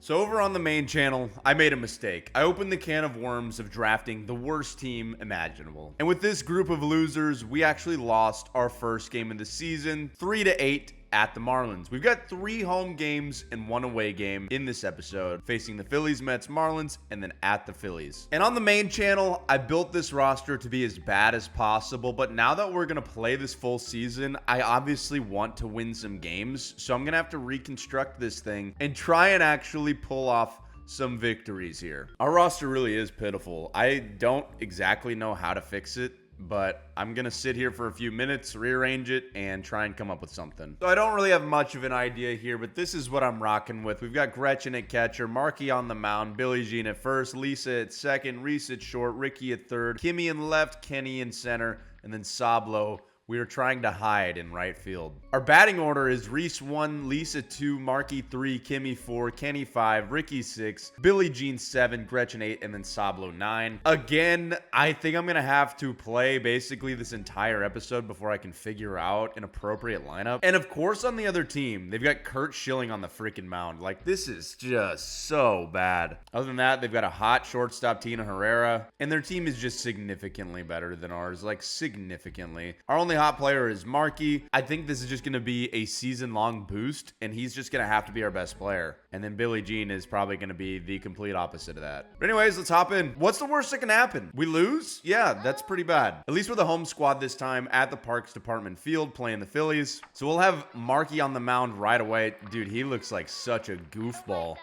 So over on the main channel, I made a mistake. I opened the can of worms of drafting the worst team imaginable. And with this group of losers, we actually lost our first game of the season, 3-8 at the Marlins. We've got 3 home games and 1 away game in this episode, facing the Phillies, Mets, Marlins, and then at the Phillies. And on the main channel, I built this roster to be as bad as possible, but now that we're gonna play this full season, I obviously want to win some games, so I'm gonna have to reconstruct this thing and try and actually pull off some victories here. Our roster really is pitiful. I don't exactly know how to fix it, but I'm going to sit here for a few minutes, rearrange it, and try and come up with something. So I don't really have much of an idea here, but this is what I'm rocking with. We've got Gretchen at catcher, Marky on the mound, Billie Jean at first, Lisa at second, Reese at short, Ricky at third, Kimmy in left, Kenny in center, and then Sablo. We are trying to hide in right field. Our batting order is Reese 1, Lisa 2, Marky 3, Kimmy 4, Kenny 5, Ricky 6, Billie Jean 7, Gretchen 8, and then Sablo 9. Again, I think I'm going to have to play basically this entire episode before I can figure out an appropriate lineup. And of course, on the other team, they've got Kurt Schilling on the freaking mound. Like, this is just so bad. Other than that, they've got a hot shortstop, Tina Herrera, and their team is just significantly better than ours. Like, significantly. Our only hot player is Marky. I think this is just going to be a season-long boost, and he's just going to have to be our best player. And then Billie Jean is probably going to be the complete opposite of that. But anyways, let's hop in. What's the worst that can happen? We lose? Yeah, that's pretty bad. At least we're the home squad this time at the Parks Department Field playing the Phillies. So we'll have Marky on the mound right away. Dude, he looks like such a goofball.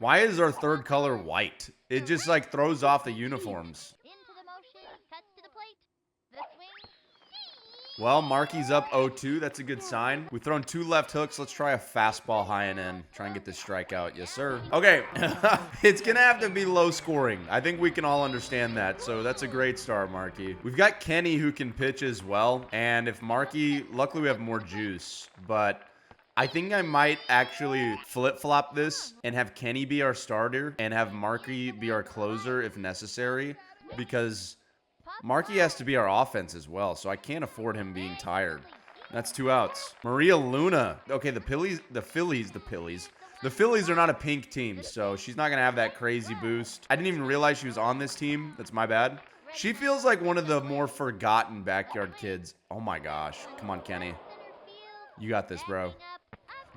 Why is our third color white? It just like throws off the uniforms. Well, Marky's up 0-2. That's a good sign. We've thrown 2 left hooks. Let's try a fastball high and in. Try and get this strikeout. Yes, sir. Okay. It's going to have to be low scoring. I think we can all understand that. So that's a great start, Marky. We've got Kenny who can pitch as well. And if Marky, luckily we have more juice. But I think I might actually flip-flop this and have Kenny be our starter and have Marky be our closer if necessary. Because Marky has to be our offense as well, so I can't afford him being tired. That's 2 outs. Maria Luna. Okay, the Phillies are not a pink team, so she's not going to have that crazy boost. I didn't even realize she was on this team. That's my bad. She feels like one of the more forgotten backyard kids. Oh my gosh. Come on, Kenny. You got this, bro.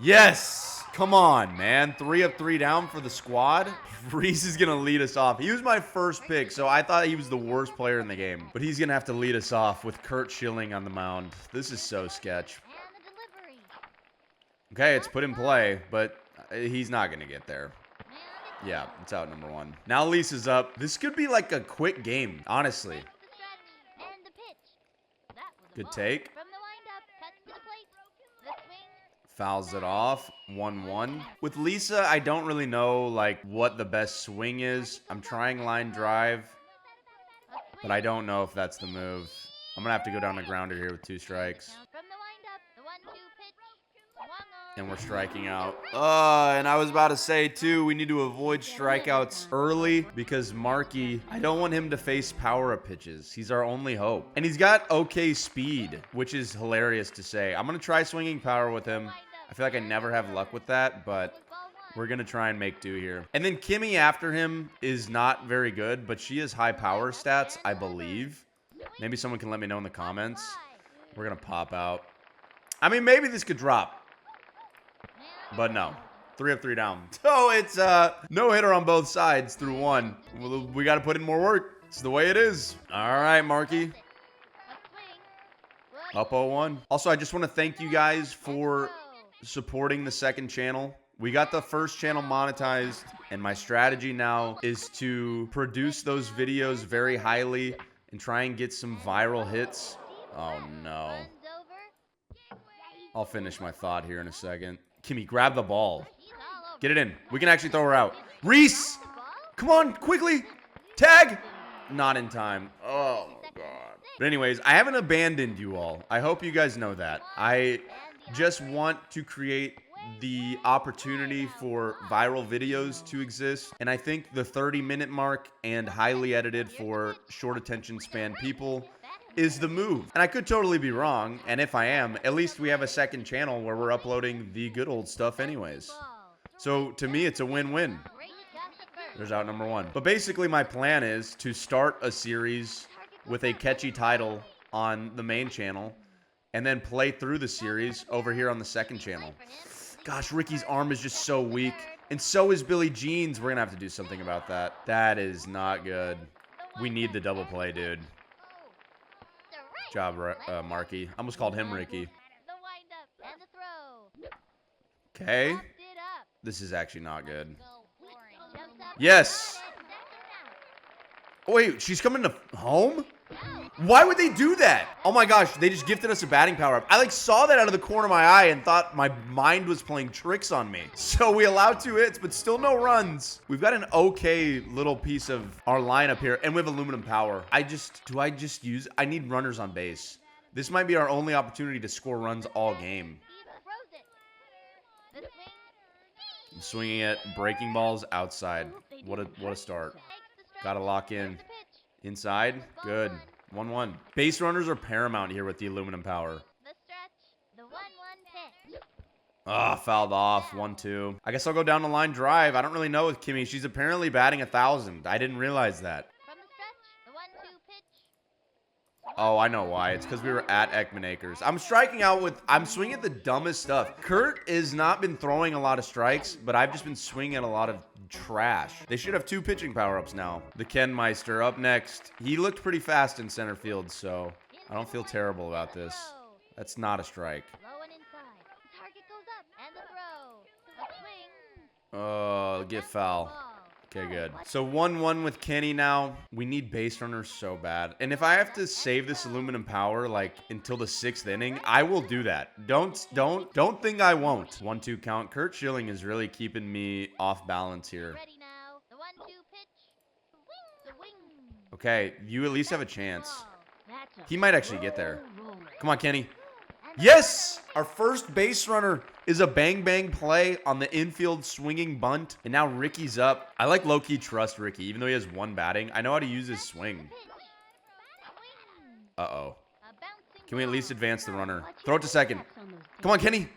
Yes! Come on, man. 3 up, 3 down for the squad. Reese is going to lead us off. He was my first pick, so I thought he was the worst player in the game. But he's going to have to lead us off with Kurt Schilling on the mound. This is so sketch. Okay, it's put in play, but he's not going to get there. Yeah, it's out number 1. Now Lisa's up. This could be like a quick game, honestly. Good take. Fouls it off. 1-1. With Lisa, I don't really know like what the best swing is. I'm trying line drive, but I don't know if that's the move. I'm gonna have to go down the grounder here with 2 strikes. And we're striking out. And I was about to say too, we need to avoid strikeouts early because Marky, I don't want him to face power-up pitches. He's our only hope. And he's got okay speed, which is hilarious to say. I'm gonna try swinging power with him. I feel like I never have luck with that, but we're going to try and make do here. And then Kimmy after him is not very good, but she has high power stats, I believe. Maybe someone can let me know in the comments. We're going to pop out. I mean, maybe this could drop. But no. 3 up, 3 down. So it's no hitter on both sides through 1. We got to put in more work. It's the way it is. All right, Marky. Up 0-1. Also, I just want to thank you guys for supporting the second channel. We got the first channel monetized, and my strategy now is to produce those videos very highly and try and get some viral hits. Oh no. I'll finish my thought here in a second. Kimmy, grab the ball. Get it in. We can actually throw her out. Reese! Come on, quickly! Tag! Not in time. Oh my god. But anyways, I haven't abandoned you all. I hope you guys know that. I just want to create the opportunity for viral videos to exist. And I think the 30-minute mark and highly edited for short attention span people is the move. And I could totally be wrong. And if I am, at least we have a second channel where we're uploading the good old stuff anyways. So to me, it's a win-win. There's out number one. But basically, my plan is to start a series with a catchy title on the main channel and then play through the series over here on the second channel. Gosh, Ricky's arm is just so weak. And so is Billie Jean's. We're going to have to do something about that. That is not good. We need the double play, dude. Good job, Marky. I almost called him Ricky. Okay. This is actually not good. Yes. Oh, wait, she's coming to home? Why would they do that? Oh my gosh, they just gifted us a batting power up. I like saw that out of the corner of my eye and thought my mind was playing tricks on me. So we allowed 2 hits, but still no runs. We've got an okay little piece of our lineup here, and we have aluminum power. I need runners on base. This might be our only opportunity to score runs all game. I'm swinging it, breaking balls outside. What a start. Gotta lock in. Inside, good. 1-1. Base runners are paramount here with the aluminum power. Ah, fouled off. 1-2. I guess I'll go down the line drive. I don't really know with Kimmy. She's apparently batting 1,000. I didn't realize that. Oh, I know why. It's because we were at Ekman Acres. I'm swinging at the dumbest stuff. Kurt has not been throwing a lot of strikes, but I've just been swinging at a lot of trash. They should have 2 pitching power-ups now. The Ken Meister up next. He looked pretty fast in center field, so I don't feel terrible about this. That's not a strike. Oh, get foul. Okay, good. So 1-1 with Kenny now. We need base runners so bad. And if I have to save this aluminum power like until the 6th inning, I will do that. Don't think I won't. 1-2 count. Kurt Schilling is really keeping me off balance here. Okay, you at least have a chance. He might actually get there. Come on, Kenny. Yes! Our first base runner is a bang-bang play on the infield swinging bunt. And now Ricky's up. I like low-key trust Ricky, even though he has 1 batting. I know how to use his swing. Uh-oh. Can we at least advance the runner? Throw it to second. Come on, Kenny.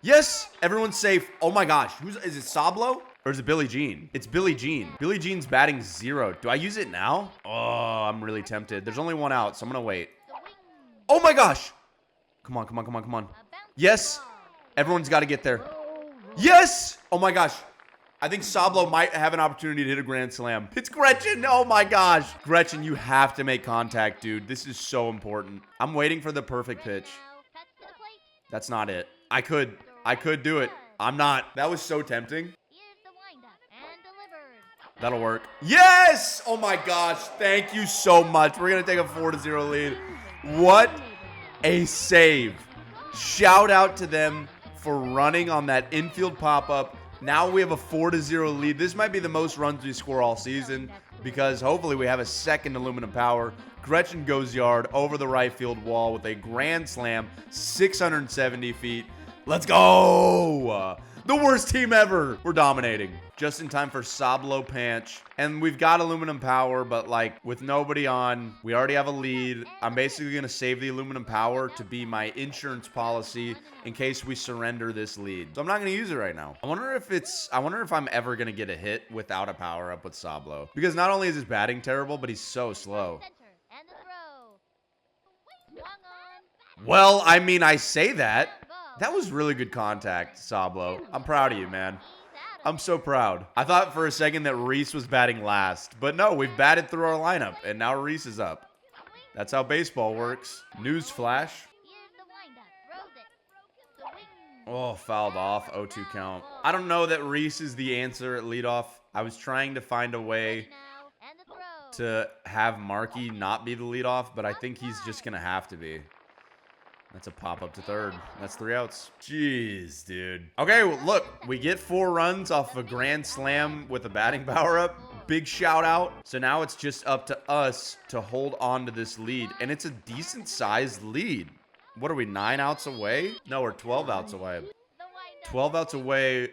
Yes! Everyone's safe. Oh my gosh. Is it Sablo? Or is it Billie Jean? It's Billie Jean. Billie Jean's batting 0. Do I use it now? Oh, I'm really tempted. There's only 1 out, so I'm gonna wait. Oh my gosh! Come on, come on, come on, come on. Yes! Everyone's got to get there. Yes! Oh my gosh. I think Sablo might have an opportunity to hit a grand slam. It's Gretchen! Oh my gosh. Gretchen, you have to make contact, dude. This is so important. I'm waiting for the perfect pitch. That's not it. I could do it. I'm not. That was so tempting. That'll work. Yes! Oh my gosh. Thank you so much. We're going to take a 4-0 lead. What a save. Shout out to them for running on that infield pop-up. Now we have a 4-0 lead. This might be the most runs we score all season because hopefully we have a second aluminum power. Gretchen goes yard over the right field wall with a grand slam, 670 feet. Let's go! The worst team ever. We're dominating. Just in time for Sablo Panch. And we've got aluminum power, but like with nobody on, we already have a lead. I'm basically going to save the aluminum power to be my insurance policy in case we surrender this lead. So I'm not going to use it right now. I wonder if I'm ever going to get a hit without a power up with Sablo. Because not only is his batting terrible, but he's so slow. Well, I mean, I say that. That was really good contact, Sablo. I'm proud of you, man. I'm so proud. I thought for a second that Reese was batting last. But no, we've batted through our lineup, and now Reese is up. That's how baseball works. Newsflash. Oh, fouled off. 0-2 count. I don't know that Reese is the answer at leadoff. I was trying to find a way to have Marky not be the leadoff, but I think he's just going to have to be. That's a pop-up to third. That's 3 outs. Jeez, dude. Okay, well, look. We get 4 runs off a grand slam with a batting power-up. Big shout-out. So now it's just up to us to hold on to this lead. And it's a decent-sized lead. What are we, 9 outs away? No, we're 12 outs away. 12 outs away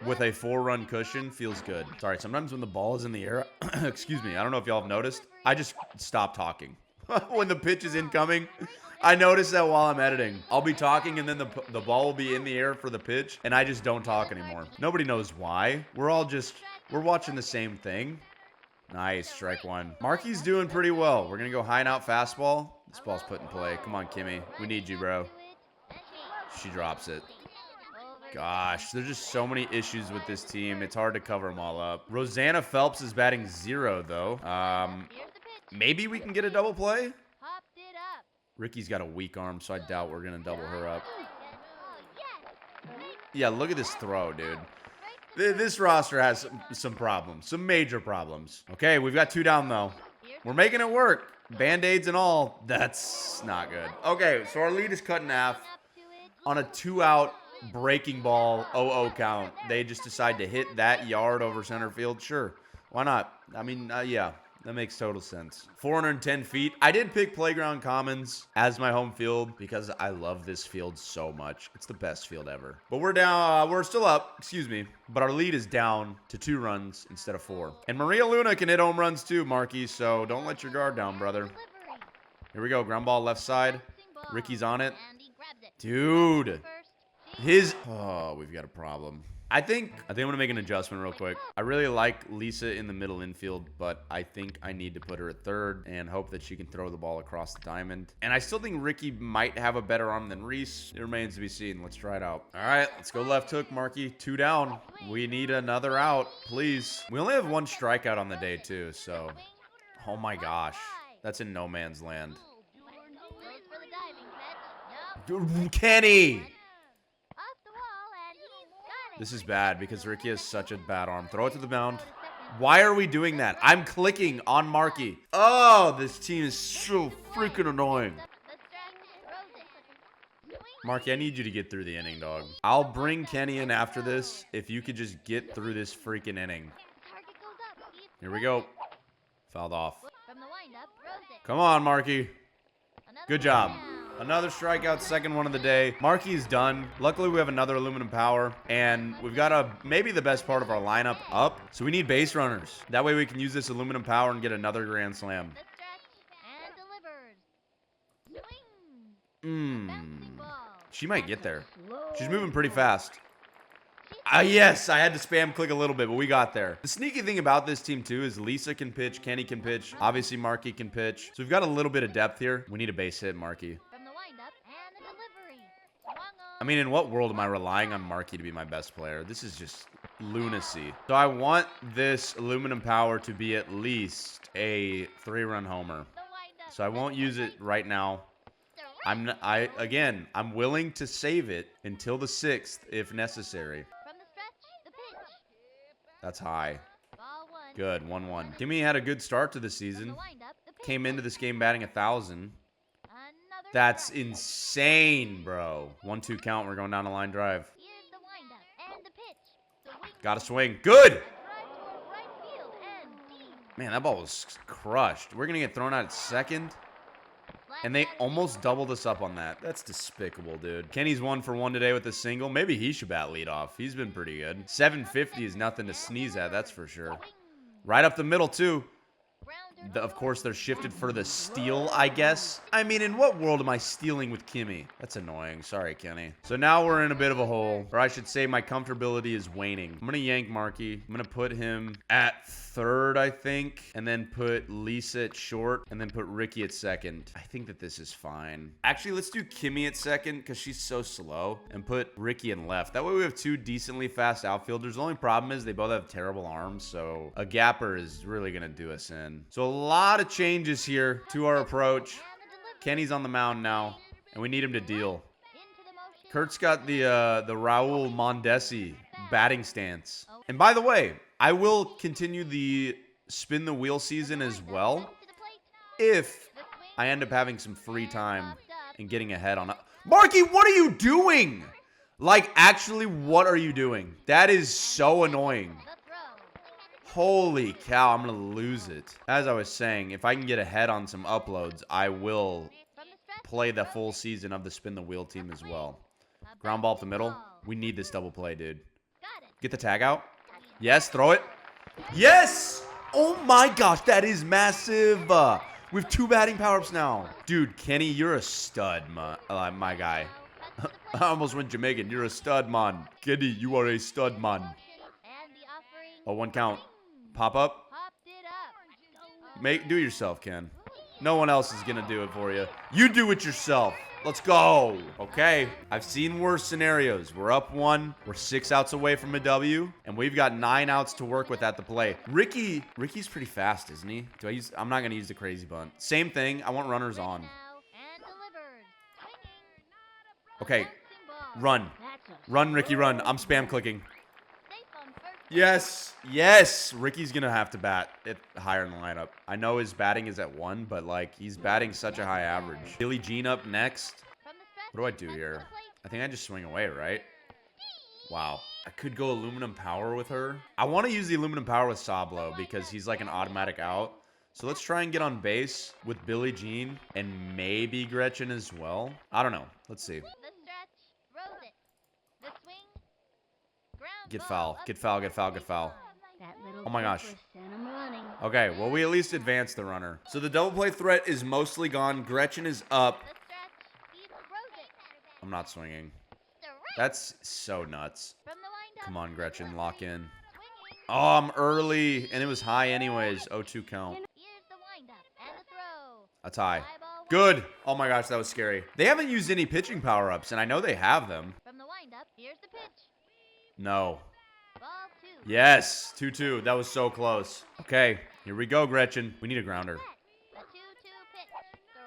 with a 4-run cushion feels good. Sorry, sometimes when the ball is in the air, excuse me, I don't know if y'all have noticed, I just stop talking. When the pitch is incoming, I noticed that while I'm editing. I'll be talking and then the ball will be in the air for the pitch and I just don't talk anymore. Nobody knows why. We're watching the same thing. Nice, strike one. Marky's doing pretty well. We're going to go high and out fastball. This ball's put in play. Come on, Kimmy. We need you, bro. She drops it. Gosh, there's just so many issues with this team. It's hard to cover them all up. Rosanna Phelps is batting 0, though. Maybe we can get a double play? Ricky's got a weak arm, so I doubt we're going to double her up. Yeah, look at this throw, dude. This roster has some problems, some major problems. Okay, we've got 2 down, though. We're making it work. Band-aids and all. That's not good. Okay, so our lead is cut in half. On a 2-out breaking ball 0-0 count, they just decide to hit that yard over center field. Sure, why not? I mean, yeah. That makes total sense. 410 feet. I did pick Playground Commons as my home field because I love this field so much. It's the best field ever. But we're down. We're still up. Excuse me. But our lead is down to 2 runs instead of 4. And Maria Luna can hit home runs too, Marky. So don't let your guard down, brother. Here we go. Ground ball left side. Ricky's on it. Dude. Oh, we've got a problem. I think I'm going to make an adjustment real quick. I really like Lisa in the middle infield, but I think I need to put her at third and hope that she can throw the ball across the diamond. And I still think Ricky might have a better arm than Reese. It remains to be seen. Let's try it out. All right, let's go left hook, Marky. 2 down. We need another out, please. We only have 1 strikeout on the day, too, so. Oh, my gosh. That's in no man's land. Kenny! This is bad because Ricky has such a bad arm. Throw it to the mound. Why are we doing that? I'm clicking on Marky. Oh, this team is so freaking annoying. Marky, I need you to get through the inning, dog. I'll bring Kenny in after this if you could just get through this freaking inning. Here we go. Fouled off. Come on, Marky. Good job. Another strikeout, second one of the day. Marky's done. Luckily, we have another aluminum power, and we've got maybe the best part of our lineup up. So we need base runners. That way we can use this aluminum power and get another grand slam. She might get there. She's moving pretty fast. Yes, I had to spam click a little bit, but we got there. The sneaky thing about this team, too, is Lisa can pitch, Kenny can pitch, obviously Marky can pitch. So we've got a little bit of depth here. We need a base hit, Marky. I mean, in what world am I relying on Marky to be my best player? This is just lunacy. So I want this aluminum power to be at least a 3-run homer. So I won't use it right now. I'm willing to save it until the 6th if necessary. That's high. Good, 1-1. Kimmy had a good start to the season. Came into this game batting 1,000. That's insane, bro. 1-2 count. We're going down the line drive. Got to swing. Good. Man, that ball was crushed. We're going to get thrown out at second. And they almost doubled us up on that. That's despicable, dude. Kenny's 1 for 1 today with a single. Maybe he should bat leadoff. He's been pretty good. 750 is nothing to sneeze at, that's for sure. Right up the middle, too. Of course, they're shifted for the steal, I guess. I mean, in what world am I stealing with Kimmy? That's annoying. Sorry, Kenny. So now we're in a bit of a hole. Or I should say my comfortability is waning. I'm going to yank Marky. I'm going to put him at third, I think. And then put Lisa at short. And then put Ricky at second. I think that this is fine. Actually, let's do Kimmy at second because she's so slow. And put Ricky in left. That way we have 2 decently fast outfielders. The only problem is they both have terrible arms. So a gapper is really going to do us in. So a lot of changes here to our approach. Kenny's on the mound now, and we need him to deal. Kurt's got the Raul Mondesi batting stance. And by the way, I will continue the spin the wheel season as well if I end up having some free time and getting ahead on it. Marky, what are you doing? Like, actually, what are you doing? That is so annoying. Holy cow, I'm going to lose it. As I was saying, if I can get ahead on some uploads, I will play the full season of the Spin the Wheel team as well. Ground ball up the middle. We need this double play, dude. Get the tag out. Yes, throw it. Yes! Oh my gosh, that is massive. We have 2 batting power-ups now. Dude, Kenny, you're a stud, my guy. I almost went Jamaican. You're a stud, man. Kenny, you are a stud, man. Oh, 1 count. Pop up. Do it yourself, Ken. No one else is gonna do it for you. You do it yourself. Let's go. Okay. I've seen worse scenarios. We're up 1. We're 6 outs away from a W. And we've got 9 outs to work with at the play. Ricky's pretty fast, isn't he? I'm not gonna use the crazy bunt. Same thing. I want runners on. Okay. Run. Run, Ricky, run. I'm spam clicking. Yes. Yes. Ricky's going to have to bat it higher in the lineup. I know his batting is at 1, but, like, he's batting such a high average. Billie Jean up next. What do I do here? I think I just swing away, right? Wow. I could go aluminum power with her. I want to use the aluminum power with Sablo because he's, like, an automatic out. So let's try and get on base with Billie Jean and maybe Gretchen as well. I don't know. Let's see. Get foul. Get foul, get foul, get foul. Oh my gosh. Okay, well, we at least advanced the runner. So the double play threat is mostly gone. Gretchen is up. I'm not swinging. That's so nuts. Come on, Gretchen, lock in. Oh, I'm early, and it was high anyways. 0-2 count. A tie. Good. Oh my gosh, that was scary. They haven't used any pitching power-ups, and I know they have them. No. Yes. 2-2. That was so close. Okay. Here we go, Gretchen. We need a grounder.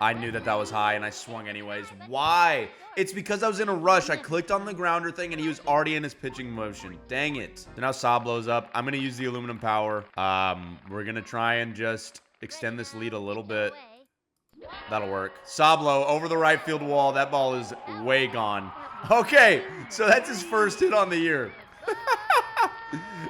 I knew that was high, and I swung anyways. Why? It's because I was in a rush. I clicked on the grounder thing, and he was already in his pitching motion. Dang it. So now Sablo's up. I'm going to use the aluminum power. We're going to try and just extend this lead a little bit. That'll work. Sablo over the right field wall. That ball is way gone. Okay, so that's his first hit on the year.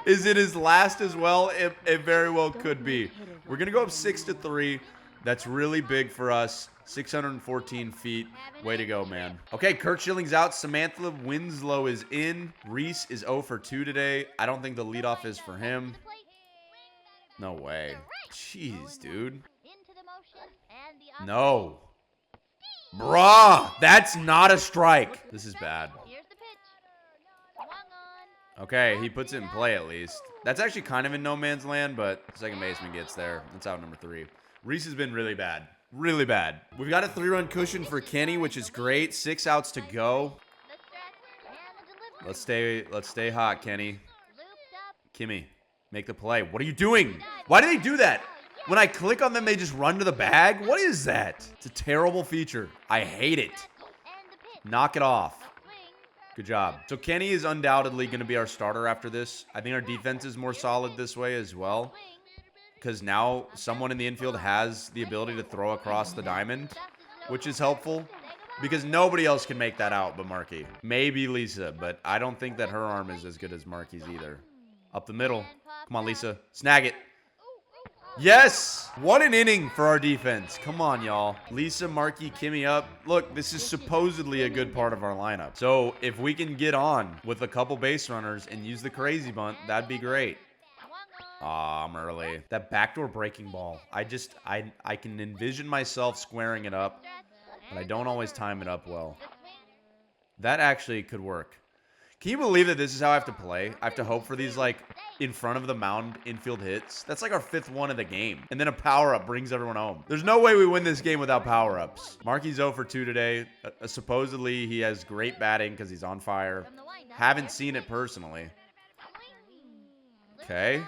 Is it his last as well? It very well could be. We're going to go up 6-3. That's really big for us. 614 feet. Way to go, man. Okay, Kurt Schilling's out. Samantha Winslow is in. Reese is 0 for 2 today. I don't think the leadoff is for him. No way. Jeez, dude. No. Bruh, that's not a strike. This is bad. Okay, he puts it in play at least. That's actually kind of in no man's land, but second baseman gets there. That's out number 3. Reese has been really bad. Really bad. We've got a 3-run cushion for Kenny, which is great. 6 outs to go. Let's stay hot, Kenny. Kimmy, make the play. What are you doing? Why do they do that? When I click on them, they just run to the bag? What is that? It's a terrible feature. I hate it. Knock it off. Good job. So Kenny is undoubtedly going to be our starter after this. I think our defense is more solid this way as well, because now someone in the infield has the ability to throw across the diamond, which is helpful, because nobody else can make that out but Marky. Maybe Lisa, but I don't think that her arm is as good as Marky's either. Up the middle. Come on, Lisa. Snag it. Yes! What an inning for our defense. Come on, y'all. Lisa, Marky, Kimmy up. Look, this is supposedly a good part of our lineup. So if we can get on with a couple base runners and use the crazy bunt, that'd be great. Aw, I'm early. That backdoor breaking ball. I can envision myself squaring it up, but I don't always time it up well. That actually could work. Can you believe that this is how I have to play? I have to hope for these, like, in front of the mound infield hits. That's like our 5th one of the game. And then a power-up brings everyone home. There's no way we win this game without power-ups. Marky's 0 for 2 today. Supposedly, he has great batting because he's on fire. Haven't seen it personally. Okay.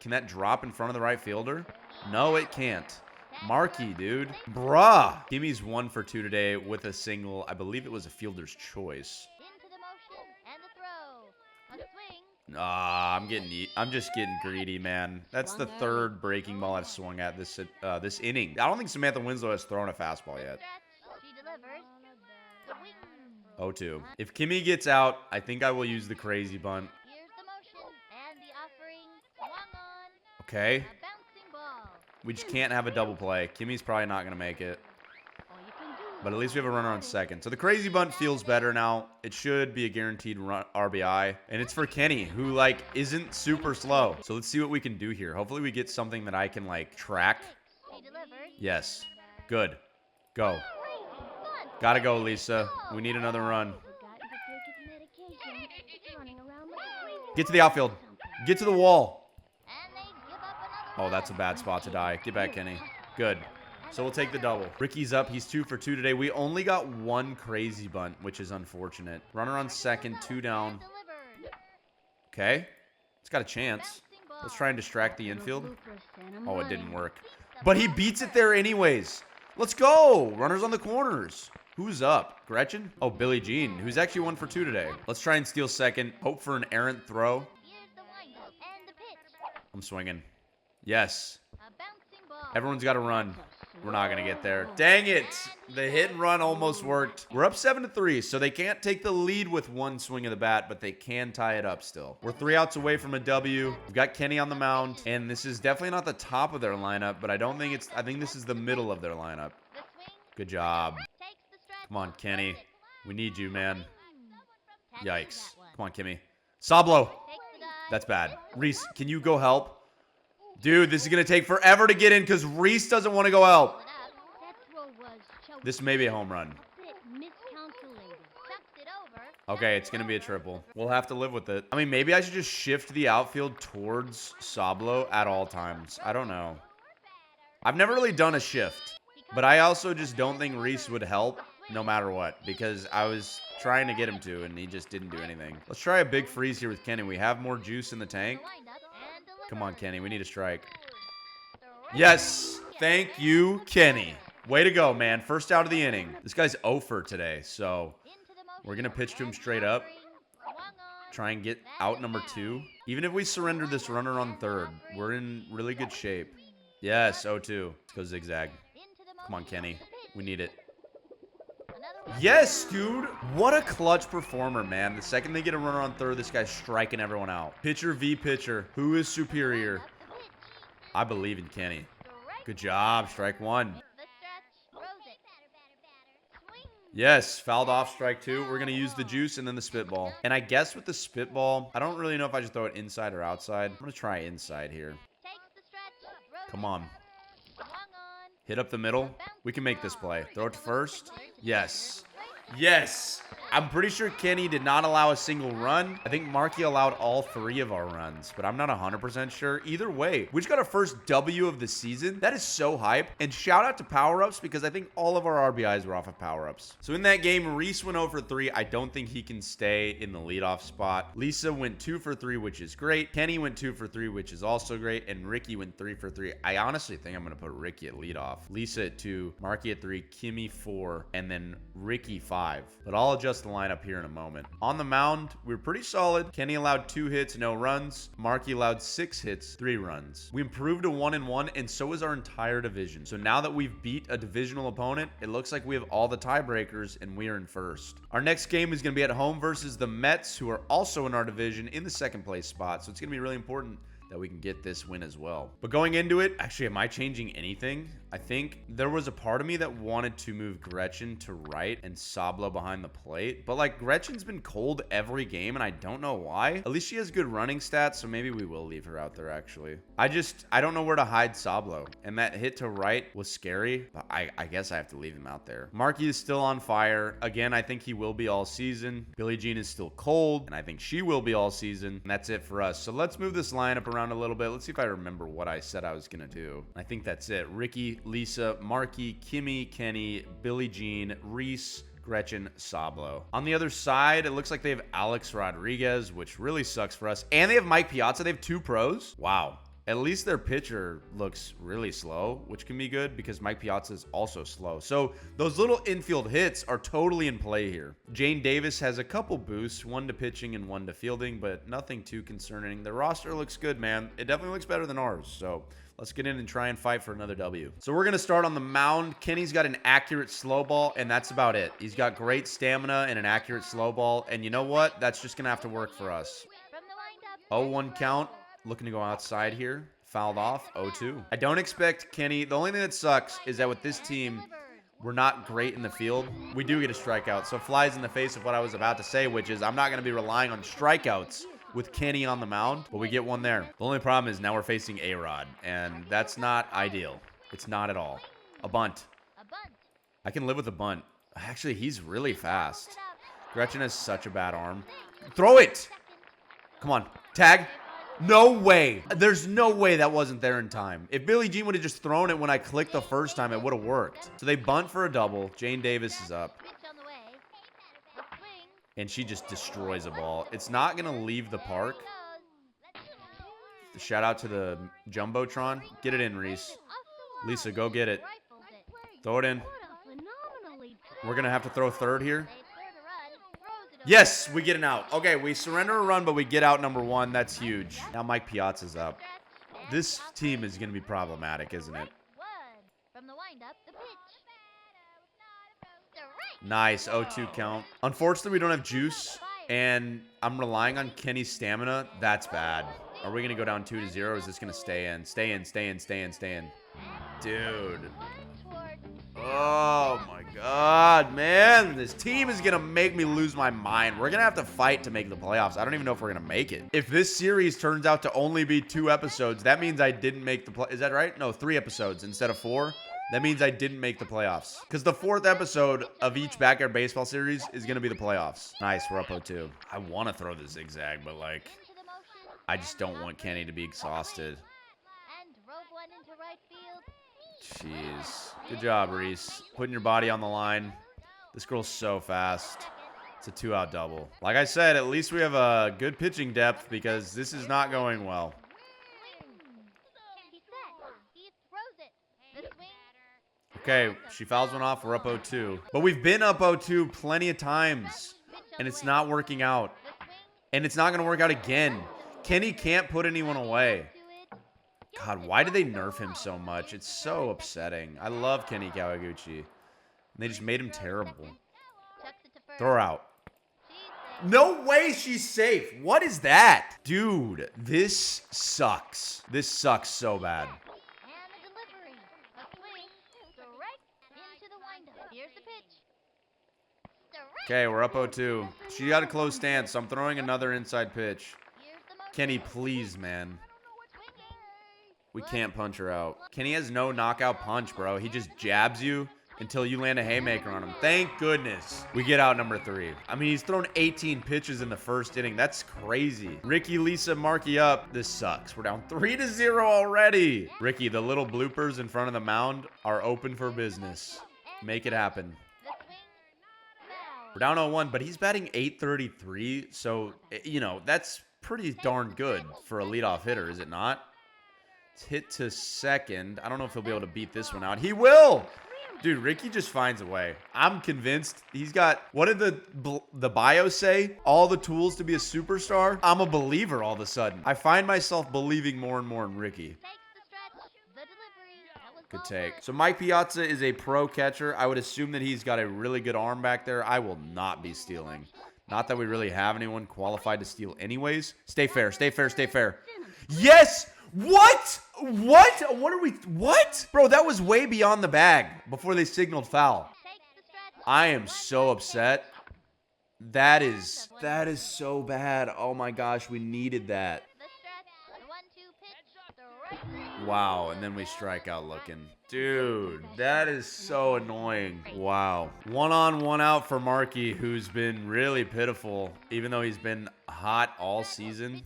Can that drop in front of the right fielder? No, it can't. Marky, dude. Bruh. Kimmy's 1 for 2 today with a single. I believe it was a fielder's choice. I'm just getting greedy, man. That's the 3rd breaking ball I've swung at this inning. I don't think Samantha Winslow has thrown a fastball yet. 0-2. If Kimmy gets out, I think I will use the crazy bunt. Okay. We just can't have a double play. Kimmy's probably not going to make it. But at least we have a runner on second. So the crazy bunt feels better now. It should be a guaranteed RBI. And it's for Kenny, who, like, isn't super slow. So let's see what we can do here. Hopefully we get something that I can, like, track. Yes. Good. Go. Gotta go, Lisa. We need another run. Get to the outfield. Get to the wall. Oh, that's a bad spot to die. Get back, Kenny. Good. So we'll take the double. Ricky's up. He's 2 for 2 today. We only got one crazy bunt, which is unfortunate. Runner on second, 2 down. Okay. It's got a chance. Let's try and distract the infield. Oh, it didn't work. But he beats it there anyways. Let's go. Runners on the corners. Who's up? Gretchen? Oh, Billie Jean, who's actually 1 for 2 today. Let's try and steal second. Hope for an errant throw. I'm swinging. Yes. Everyone's got to run. We're not going to get there. Dang it. The hit and run almost worked. We're up 7-3, so they can't take the lead with one swing of the bat, but they can tie it up still. We're 3 outs away from a W. We've got Kenny on the mound, and this is definitely not the top of their lineup, but I think this is the middle of their lineup. Good job. Come on, Kenny. We need you, man. Yikes. Come on, Kimmy. Sablo. That's bad. Reese, can you go help? Dude, this is going to take forever to get in because Reese doesn't want to go help. This may be a home run. Okay, it's going to be a triple. We'll have to live with it. I mean, maybe I should just shift the outfield towards Sablo at all times. I don't know. I've never really done a shift, but I also just don't think Reese would help no matter what because I was trying to get him to, and he just didn't do anything. Let's try a big freeze here with Kenny. We have more juice in the tank. Come on, Kenny. We need a strike. Yes. Thank you, Kenny. Way to go, man. First out of the inning. This guy's 0 for today, so we're going to pitch to him straight up. Try and get out number 2. Even if we surrender this runner on third, we're in really good shape. Yes, 0-2. Let's go zigzag. Come on, Kenny. We need it. Yes, dude. What a clutch performer, man. The second they get a runner on third, this guy's striking everyone out. Pitcher v. pitcher. Who is superior? I believe in Kenny. Good job. Strike 1. Yes, fouled off, strike 2. We're going to use the juice and then the spitball. And I guess with the spitball, I don't really know if I should throw it inside or outside. I'm going to try inside here. Come on. Hit up the middle. We can make this play. Throw it to first. Yes. Yes. I'm pretty sure Kenny did not allow a single run. I think Markey allowed all 3 of our runs, but I'm not 100% sure. Either way, we just got our first W of the season. That is so hype. And shout out to power-ups because I think all of our RBIs were off of power-ups. So in that game, Reese went 0 for 3. I don't think he can stay in the leadoff spot. Lisa went 2 for 3, which is great. Kenny went 2 for 3, which is also great. And Ricky went 3 for 3. I honestly think I'm going to put Ricky at leadoff. Lisa at 2, Markey at 3, Kimmy 4, and then Ricky 5. But I'll adjust the lineup here in a moment. On the mound, we were pretty solid. Kenny allowed 2 hits, no runs. Markey allowed 6 hits, 3 runs. We improved to 1-1, and so is our entire division. So now that we've beat a divisional opponent, it looks like we have all the tiebreakers, and we are in first. Our next game is going to be at home versus the Mets, who are also in our division in the second place spot. So it's going to be really important that we can get this win as well. But going into it, actually, am I changing anything? I think there was a part of me that wanted to move Gretchen to right and Sablo behind the plate. But like Gretchen's been cold every game and I don't know why. At least she has good running stats, so maybe we will leave her out there actually. I don't know where to hide Sablo. And that hit to right was scary, but I guess I have to leave him out there. Markey is still on fire. Again, I think he will be all season. Billie Jean is still cold and I think she will be all season. And that's it for us. So let's move this lineup around a little bit. Let's see if I remember what I said I was going to do. I think that's it. Ricky, Lisa, Markey, Kimmy, Kenny, Billie Jean, Reese, Gretchen, Sablo. On the other side, it looks like they have Alex Rodriguez, which really sucks for us. And they have Mike Piazza. They have 2 pros. Wow. At least their pitcher looks really slow, which can be good because Mike Piazza is also slow. So those little infield hits are totally in play here. Jane Davis has a couple boosts, 1 to pitching and 1 to fielding, but nothing too concerning. The roster looks good, man. It definitely looks better than ours. So let's get in and try and fight for another W. So we're going to start on the mound. Kenny's got an accurate slow ball, and that's about it. He's got great stamina and an accurate slow ball. And you know what? That's just going to have to work for us. 0-1 count. Looking to go outside here. Fouled off. 0-2. I don't expect Kenny. The only thing that sucks is that with this team, we're not great in the field. We do get a strikeout. So flies in the face of what I was about to say, which is I'm not going to be relying on strikeouts with Kenny on the mound, but we get one there. The only problem is now we're facing A-Rod, and that's not ideal. It's not at all. A bunt. I can live with a bunt. Actually, he's really fast. Gretchen has such a bad arm. Throw it! Come on. Tag. No way. There's no way that wasn't there in time. If Billie Jean would have just thrown it when I clicked the first time, it would have worked. So they bunt for a double. Jane Davis is up. And she just destroys a ball. It's not going to leave the park. Shout out to the Jumbotron. Get it in, Reese. Lisa, go get it. Throw it in. We're going to have to throw third here. Yes, we get an out. Okay, we surrender a run, but we get out number one. That's huge. Now Mike Piazza's up. This team is going to be problematic, isn't it? Nice, 0-2 count. Unfortunately, we don't have juice, and I'm relying on Kenny's stamina. That's bad. Are we going to go down 2-0, or is this going to stay in? Stay in, stay in, stay in, stay in. Dude. Oh, my God, man. This team is going to make me lose my mind. We're going to have to fight to make the playoffs. I don't even know if we're going to make it. If this series turns out to only be 2 episodes, that means I didn't make the play. Is that right? No, 3 episodes instead of 4. That means I didn't make the playoffs. Because the 4th episode of each Backyard Baseball series is going to be the playoffs. Nice, we're up 0-2. I want to throw the zigzag, but, like, I just don't want Kenny to be exhausted. Jeez. Good job, Reese. Putting your body on the line. This girl's so fast. It's a 2-out double. Like I said, at least we have a good pitching depth because this is not going well. Okay, she fouls one off. We're up 0-2. But we've been up 0-2 plenty of times, and it's not working out. And it's not going to work out again. Kenny can't put anyone away. God, why did they nerf him so much? It's so upsetting. I love Kenny Kawaguchi. And they just made him terrible. Throw her out. No way she's safe. What is that? Dude, this sucks. This sucks so bad. Okay, we're up 0-2. She got a close stance, so I'm throwing another inside pitch. Kenny, please, man. We can't punch her out. Kenny has no knockout punch, bro. He just jabs you until you land a haymaker on him. Thank goodness. We get out number 3. I mean, he's thrown 18 pitches in the first inning. That's crazy. Ricky, Lisa, Marky up. This sucks. We're down 3-0 already. Ricky, the little bloopers in front of the mound are open for business. Make it happen. We're down 0-1, but he's batting .833, so, you know, that's pretty darn good for a leadoff hitter, is it not? It's hit to second. I don't know if he'll be able to beat this one out. He will! Dude, Ricky just finds a way. I'm convinced he's got, what did the bio say? All the tools to be a superstar? I'm a believer all of a sudden. I find myself believing more and more in Ricky. Good take. So Mike Piazza is a pro catcher. I would assume that he's got a really good arm back there. I will not be stealing. Not that we really have anyone qualified to steal anyways. Stay fair, stay fair, stay fair. Yes! What? What? What are we? What? Bro, that was way beyond the bag before they signaled foul. I am so upset. That is so bad. Oh my gosh, we needed that. Wow, and then we strike out looking. Dude, that is so annoying. Wow. 1 on, 1 out for Marky, who's been really pitiful, even though he's been hot all season.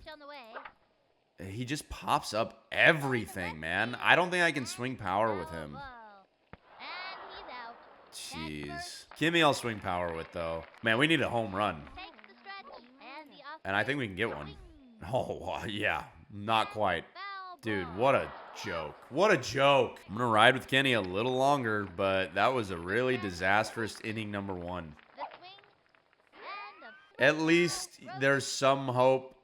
He just pops up everything, man. I don't think I can swing power with him. Jeez. Kimmy I'll swing power with, though. Man, we need a home run. And I think we can get one. Oh, yeah. Not quite. Dude, what a joke. What a joke. I'm going to ride with Kenny a little longer, but that was a really disastrous inning number 1. At least there's some hope.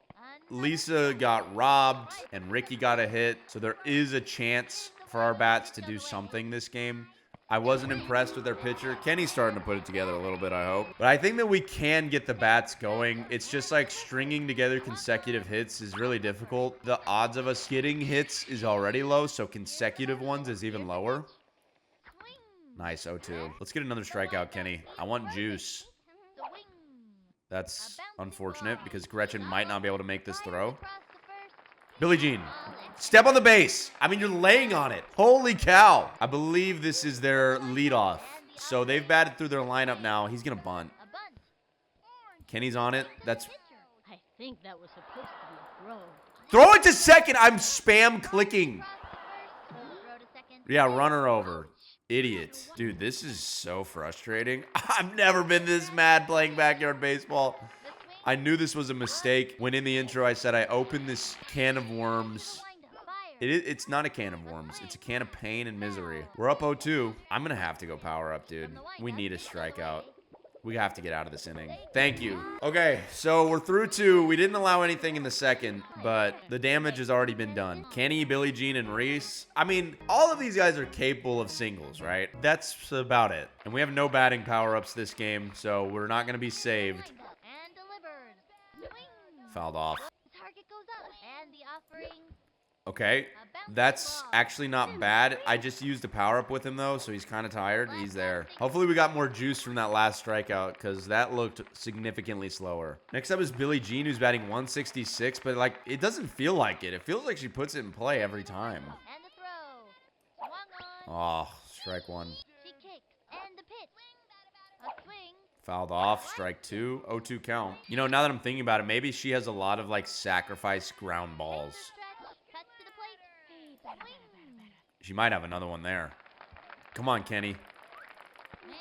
Lisa got robbed, and Ricky got a hit, so there is a chance for our bats to do something this game. I wasn't impressed with their pitcher. Kenny's starting to put it together a little bit, I hope. But I think that we can get the bats going. It's just like stringing together consecutive hits is really difficult. The odds of us getting hits is already low, so consecutive ones is even lower. Nice, 0-2. Let's get another strikeout, Kenny. I want juice. That's unfortunate because Gretchen might not be able to make this throw. Billie Jean. Step on the base. I mean, you're laying on it. Holy cow. I believe this is their leadoff. So they've batted through their lineup now. He's going to bunt. Kenny's on it. That's... I think that was supposed to be a throw. Throw it to second. I'm spam clicking. Yeah, runner over. Idiot. Dude, this is so frustrating. I've never been this mad playing backyard baseball. I knew this was a mistake. When in the intro I said I opened this can of worms. It's not a can of worms. It's a can of pain and misery. We're up 0-2. I'm going to have to go power up, dude. We need a strikeout. We have to get out of this inning. Thank you. Okay, so we're through 2. We didn't allow anything in the second, but the damage has already been done. Kenny, Billie Jean, and Reese. I mean, all of these guys are capable of singles, right? That's about it. And we have no batting power-ups this game, so we're not going to be saved. Fouled off. Okay, that's actually not bad. I just used a power-up with him, though, so he's kind of tired. He's there. Hopefully we got more juice from that last strikeout, because that looked significantly slower. Next up is Billie Jean, who's batting 166, but, like, it doesn't feel like it. It feels like she puts it in play every time. Oh, strike one. Fouled off, strike 2, 0-2 count. You know, now that I'm thinking about it, maybe she has a lot of, like, sacrifice ground balls. She might have another one there. Come on, Kenny.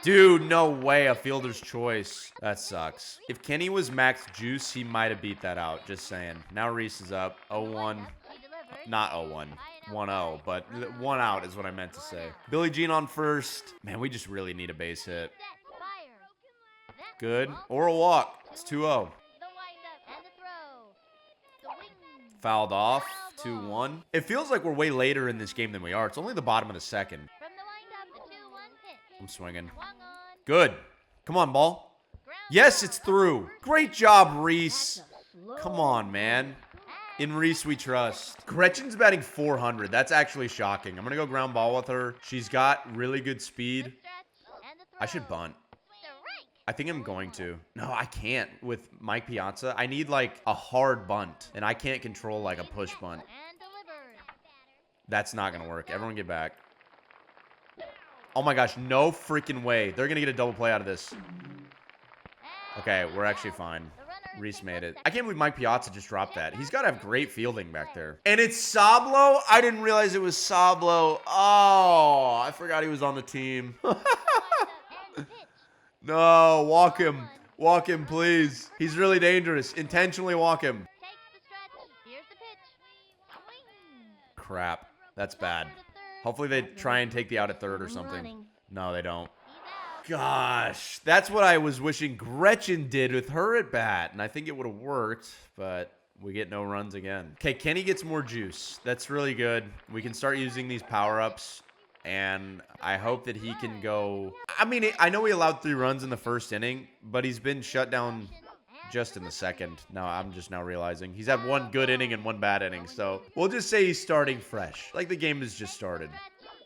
Dude, no way. A fielder's choice. That sucks. If Kenny was max juice, he might have beat that out. Just saying. Now Reese is up. 0-1. Not 0-1. 1-0. But 1 out is what I meant to say. Billie Jean on first. Man, we just really need a base hit. Good. Or a walk. It's 2-0. Fouled off. 2-1. It feels like we're way later in this game than we are. It's only the bottom of the second. I'm swinging. Good. Come on, ball. Yes, it's through. Great job, Reese. Come on, man. In Reese, we trust. Gretchen's batting 400. That's actually shocking. I'm going to go ground ball with her. She's got really good speed. I should bunt. I think I'm going to. No, I can't with Mike Piazza. I need like a hard bunt, and I can't control like a push bunt. That's not going to work. Everyone get back. Oh my gosh, no freaking way. They're going to get a double play out of this. Okay, we're actually fine. Reese made it. I can't believe Mike Piazza just dropped that. He's got to have great fielding back there. And it's Sablo? I didn't realize it was Sablo. Oh, I forgot he was on the team. No, walk him. Walk him, please. He's really dangerous. Intentionally walk him. Crap. That's bad. Hopefully they try and take the out at third or something. No, they don't. Gosh, that's what I was wishing Gretchen did with her at bat. And I think it would have worked, but we get no runs again. Okay, Kenny gets more juice. That's really good. We can start using these power-ups. And I hope that he can go. I mean, I know he allowed 3 runs in the first inning, but he's been shut down just in the second. Now, I'm just now realizing he's had 1 good inning and 1 bad inning. So we'll just say he's starting fresh. Like the game has just started.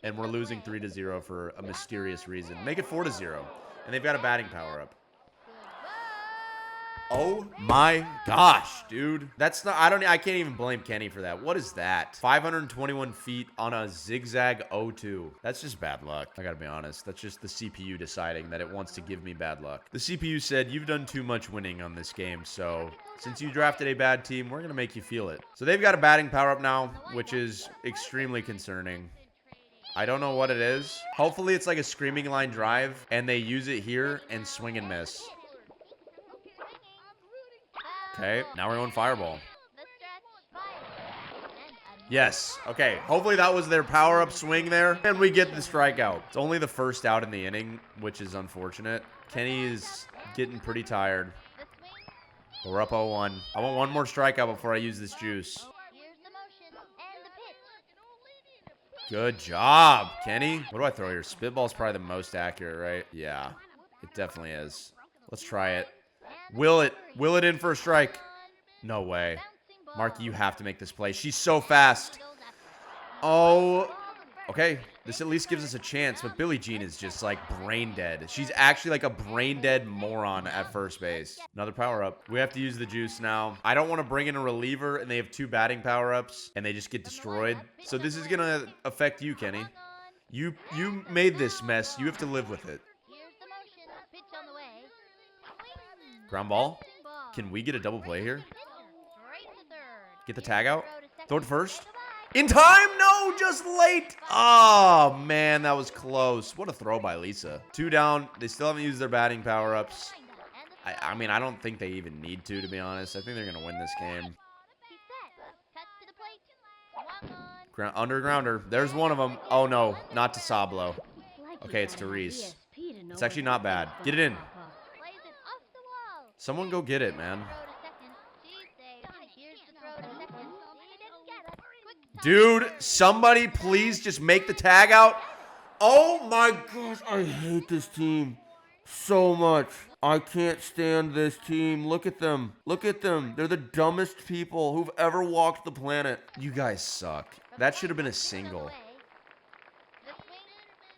And we're losing 3-0 for a mysterious reason. Make it 4-0. And they've got a batting power up. Oh my gosh, dude. That's not, I can't even blame Kenny for that. What is that? 521 feet on a zigzag 0-2. That's just bad luck. I gotta be honest. That's just the CPU deciding that it wants to give me bad luck. The CPU said, you've done too much winning on this game, so since you drafted a bad team, we're gonna make you feel it. So they've got a batting power up now, which is extremely concerning. I don't know what it is. Hopefully it's like a screaming line drive, and they use it here and swing and miss. Okay, now we're going fireball. Yes. Okay, hopefully that was their power-up swing there, and we get the strikeout. It's only the first out in the inning, which is unfortunate. Kenny is getting pretty tired. But we're up 0-1. I want 1 more strikeout before I use this juice. Good job, Kenny. What do I throw here? Spitball's probably the most accurate, right? Yeah, it definitely is. Let's try it. Will it in for a strike? No way. Marky, you have to make this play. She's so fast. Oh Okay, this at least gives us a chance, but Billie Jean is just like brain dead. She's actually like a brain dead moron at first base. Another power up. We have to use the juice now. I don't want to bring in a reliever and they have 2 batting power ups and they just get destroyed. So this is going to affect you, Kenny. You made this mess. You have to live with it. Ground ball. Can we get a double play here? Get the tag out. Throw it first. In time? No, just late. Oh, man, that was close. What a throw by Lisa. 2 down. They still haven't used their batting power-ups. I mean, I don't think they even need to be honest. I think they're going to win this game. Undergrounder. There's one of them. Oh, no, not to Sablo. Okay, it's to Reese. It's actually not bad. Get it in. Someone go get it, man. Dude, somebody please just make the tag out. Oh my gosh, I hate this team so much. I can't stand this team. Look at them. Look at them. They're the dumbest people who've ever walked the planet. You guys suck. That should have been a single.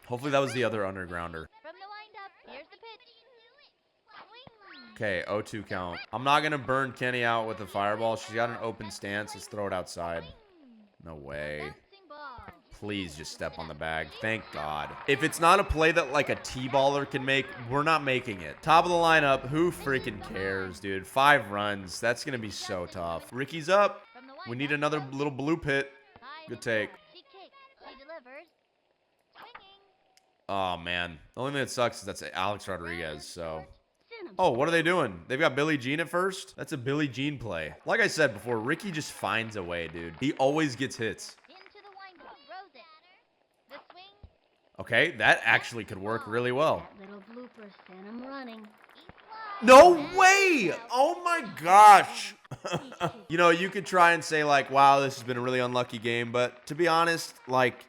Hopefully that was the other undergrounder. Okay, 0-2 count. I'm not going to burn Kenny out with the fireball. She's got an open stance. Let's throw it outside. No way. Please just step on the bag. Thank God. If it's not a play that like a T-baller can make, we're not making it. Top of the lineup. Who freaking cares, dude? 5 runs. That's going to be so tough. Ricky's up. We need another little blue pit. Good take. Oh, man. The only thing that sucks is that's Alex Rodriguez, so... Oh, what are they doing? They've got Billie Jean at first? That's a Billie Jean play. Like I said before, Ricky just finds a way, dude. He always gets hits. Okay, that actually could work really well. No way! Oh my gosh! You know, you could try and say like, wow, this has been a really unlucky game, but to be honest, like,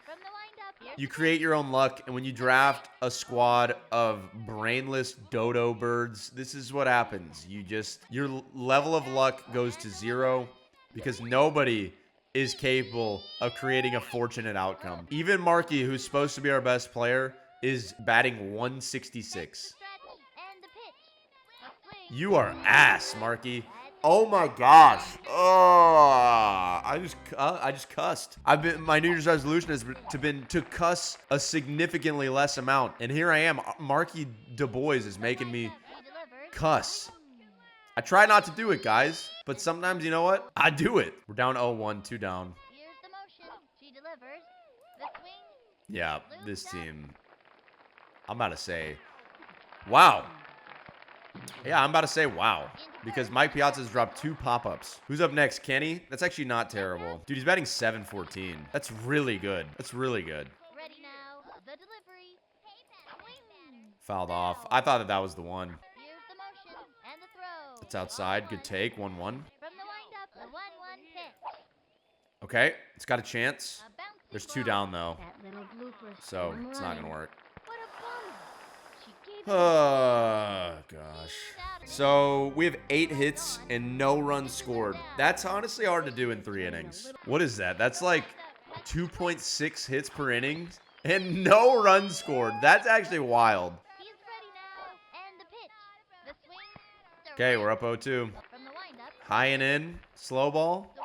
you create your own luck, and when you draft a squad of brainless dodo birds, this is what happens. Your level of luck goes to 0 because nobody is capable of creating a fortunate outcome. Even Marky, who's supposed to be our best player, is batting 166. You are ass, Marky. Oh my gosh. Oh, I just cussed. My New Year's resolution has been to cuss a significantly less amount. And here I am. Marky Du Bois is making me cuss. I try not to do it, guys. But sometimes, you know what? I do it. We're down 0-1, 2 down. Yeah, this team. I'm about to say, wow. Yeah, I'm about to say wow. Because Mike Piazza's dropped 2 pop-ups. Who's up next? Kenny? That's actually not terrible. Dude, he's batting 714. That's really good. That's really good. Fouled off. I thought that was the one. It's outside. Good take. 1-1. Okay. It's got a chance. There's 2 down, though. So, it's not going to work. Oh, gosh. So, we have 8 hits and no runs scored. That's honestly hard to do in 3 innings. What is that? That's like 2.6 hits per inning and no runs scored. That's actually wild. Okay, we're up 0-2. High and in. Slow ball.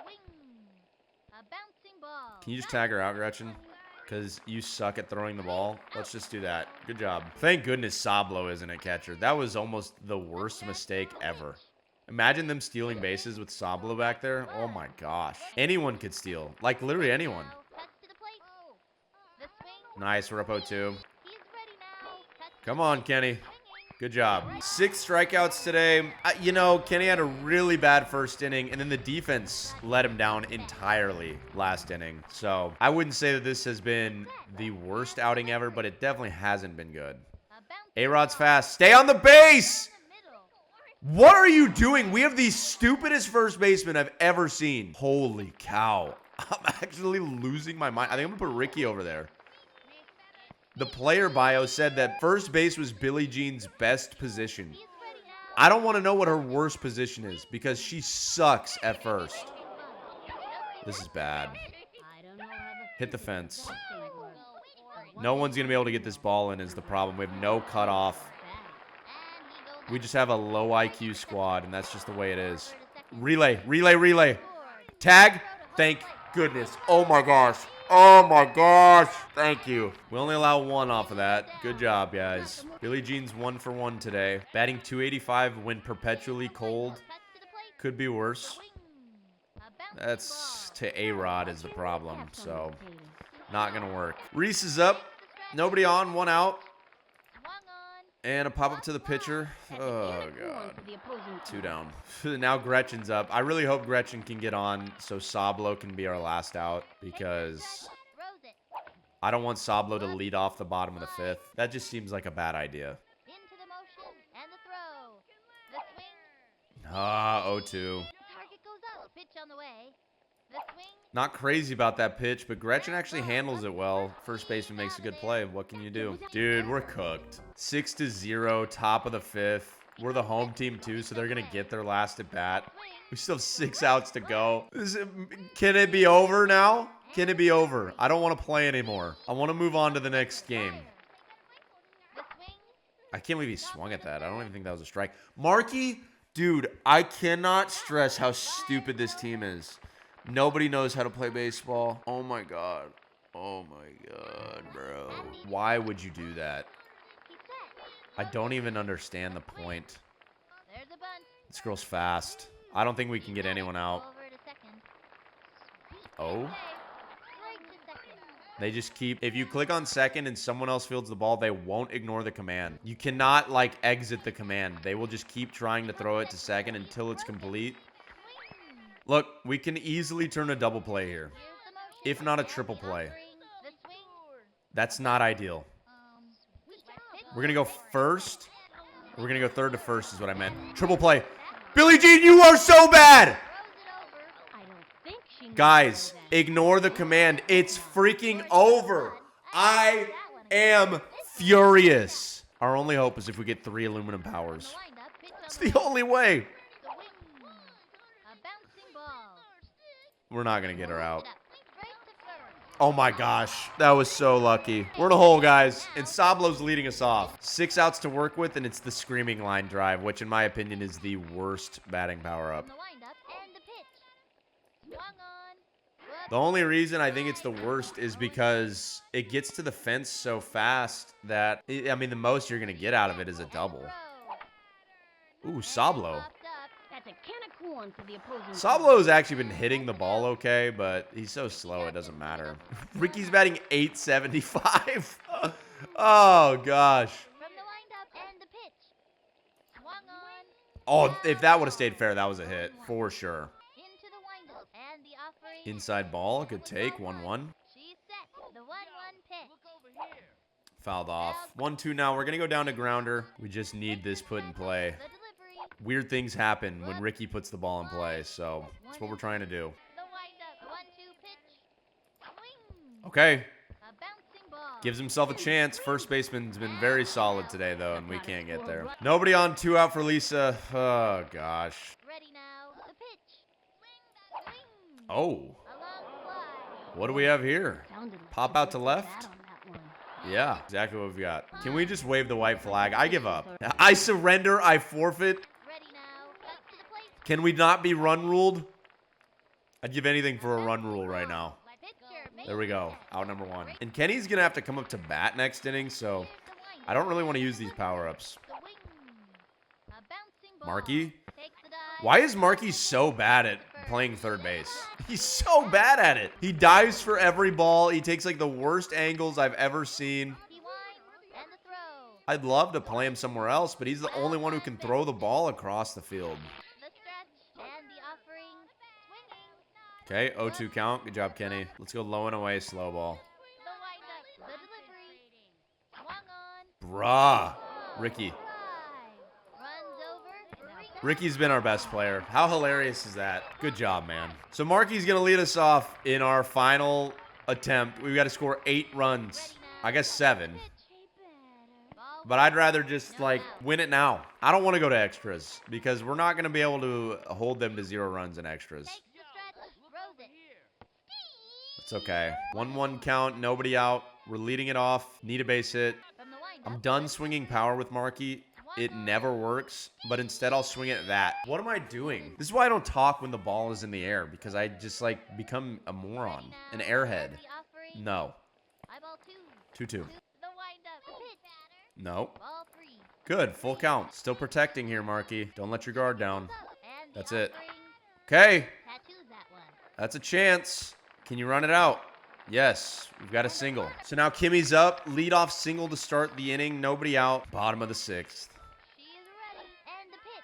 Can you just tag her out, Gretchen? Because you suck at throwing the ball. Let's just do that. Good job. Thank goodness Sablo isn't a catcher. That was almost the worst mistake ever. Imagine them stealing bases with Sablo back there. Oh my gosh. Anyone could steal. Like literally anyone. Nice. We're up 0-2. Come on, Kenny. Good job. 6 strikeouts today. You know, Kenny had a really bad first inning, and then the defense let him down entirely last inning. So I wouldn't say that this has been the worst outing ever, but it definitely hasn't been good. A-Rod's fast. Stay on the base! What are you doing? We have the stupidest first baseman I've ever seen. Holy cow. I'm actually losing my mind. I think I'm going to put Ricky over there. The player bio said that first base was Billie Jean's best position. I don't want to know what her worst position is because she sucks at first. This is bad. Hit the fence. No one's going to be able to get this ball in is the problem. We have no cutoff. We just have a low IQ squad, and that's just the way it is. Relay, relay, relay. Tag. Thank goodness. Oh, my gosh. Oh, my gosh. Thank you. We only allow one off of that. Good job, guys. Billie Jean's 1 for 1 today. Batting .285 when perpetually cold. Could be worse. That's to A-Rod is the problem, so not going to work. Reese is up. Nobody on, 1 out. And a pop-up to the pitcher. Oh, God. 2 down. Now Gretchen's up. I really hope Gretchen can get on so Sablo can be our last out because I don't want Sablo to lead off the bottom of the 5th. That just seems like a bad idea. Ah, 0-2. Not crazy about that pitch, but Gretchen actually handles it well. First baseman makes a good play. What can you do? Dude, we're cooked. 6-0, top of the 5th. We're the home team, too, so they're going to get their last at bat. We still have 6 outs to go. Can it be over now? Can it be over? I don't want to play anymore. I want to move on to the next game. I can't believe he swung at that. I don't even think that was a strike. Markey, dude, I cannot stress how stupid this team is. Nobody knows how to play baseball. Oh, my God. Oh, my God, bro. Why would you do that? I don't even understand the point. This girl's fast. I don't think we can get anyone out. Oh. They just keep... If you click on second and someone else fields the ball, they won't ignore the command. You cannot, like, exit the command. They will just keep trying to throw it to second until it's complete. Look, we can easily turn a double play here, if not a triple play. That's not ideal. We're going to go first. We're going to go third to first is what I meant. Triple play. Billie Jean, you are so bad. Guys, ignore the command. It's freaking over. I am furious. Our only hope is if we get 3 aluminum powers. It's the only way. We're not going to get her out. Oh, my gosh. That was so lucky. We're in a hole, guys. And Sablo's leading us off. 6 outs to work with, and it's the screaming line drive, which, in my opinion, is the worst batting power-up. The only reason I think it's the worst is because it gets to the fence so fast that, I mean, the most you're going to get out of it is a double. Ooh, Sablo. Sablo's actually been hitting the ball okay, but he's so slow it doesn't matter. Ricky's batting .875. Oh, gosh. Oh, if that would have stayed fair, that was a hit for sure. Inside ball, good take, 1-1. Fouled off. 1-2 now. We're going to go down to grounder. We just need this put in play. Weird things happen when Ricky puts the ball in play, so that's what we're trying to do. Okay. Gives himself a chance. First baseman's been very solid today, though, and we can't get there. Nobody on, 2 out for Lisa. Oh, gosh. Oh. What do we have here? Pop out to left? Yeah, exactly what we've got. Can we just wave the white flag? I give up. I surrender. I forfeit. Can we not be run ruled? I'd give anything for a run rule right now. There we go. Out number 1. And Kenny's going to have to come up to bat next inning, so I don't really want to use these power-ups. Markey? Why is Markey so bad at playing third base? He's so bad at it. He dives for every ball. He takes like the worst angles I've ever seen. I'd love to play him somewhere else, but he's the only one who can throw the ball across the field. Okay, 0-2 count. Good job, Kenny. Let's go low and away, slow ball. Bruh. Ricky. Ricky's been our best player. How hilarious is that? Good job, man. So Markey's going to lead us off in our final attempt. We've got to score 8 runs. I guess 7. But I'd rather just, like, win it now. I don't want to go to extras because we're not going to be able to hold them to 0 runs in extras. It's okay. 1-1 count. Nobody out. We're leading it off. Need a base hit. From the wind I'm up. done swinging power with Marky. It never works, but instead I'll swing it at that. What am I doing? This is why I don't talk when the ball is in the air, because I just like become a moron, an airhead. No. Eyeball 2. 2-2. The wind up. The pitch. Nope. Ball 3. Good, full count. Still protecting here, Marky. Don't let your guard down. And the That's it. offering Okay, tattoos that one. that's a chance. Can you run it out? Yes, we've got a single. So now Kimmy's up. Leadoff single to start the inning. Nobody out. Bottom of the 6th. She is ready. And the pitch.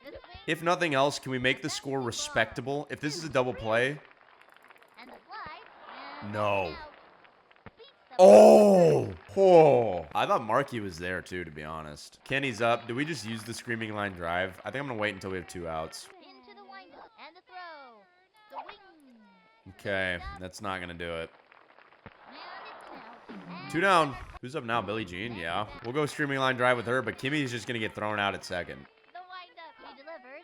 The swing. If nothing else, can we make the score respectable? If this is a double play. And the slide. And No. out. Beats the Oh, I thought Marky was there too, to be honest. Kenny's up. Do we just use the screaming line drive? I think I'm gonna wait until we have 2 outs. into the wind up. And the throw. The wing. Okay, that's not gonna do it. And it's out. And 2 down. Who's up now? Billie Jean? Yeah. We'll go streaming line drive with her, but Kimmy's just gonna get thrown out at second. the wind up. She delivers.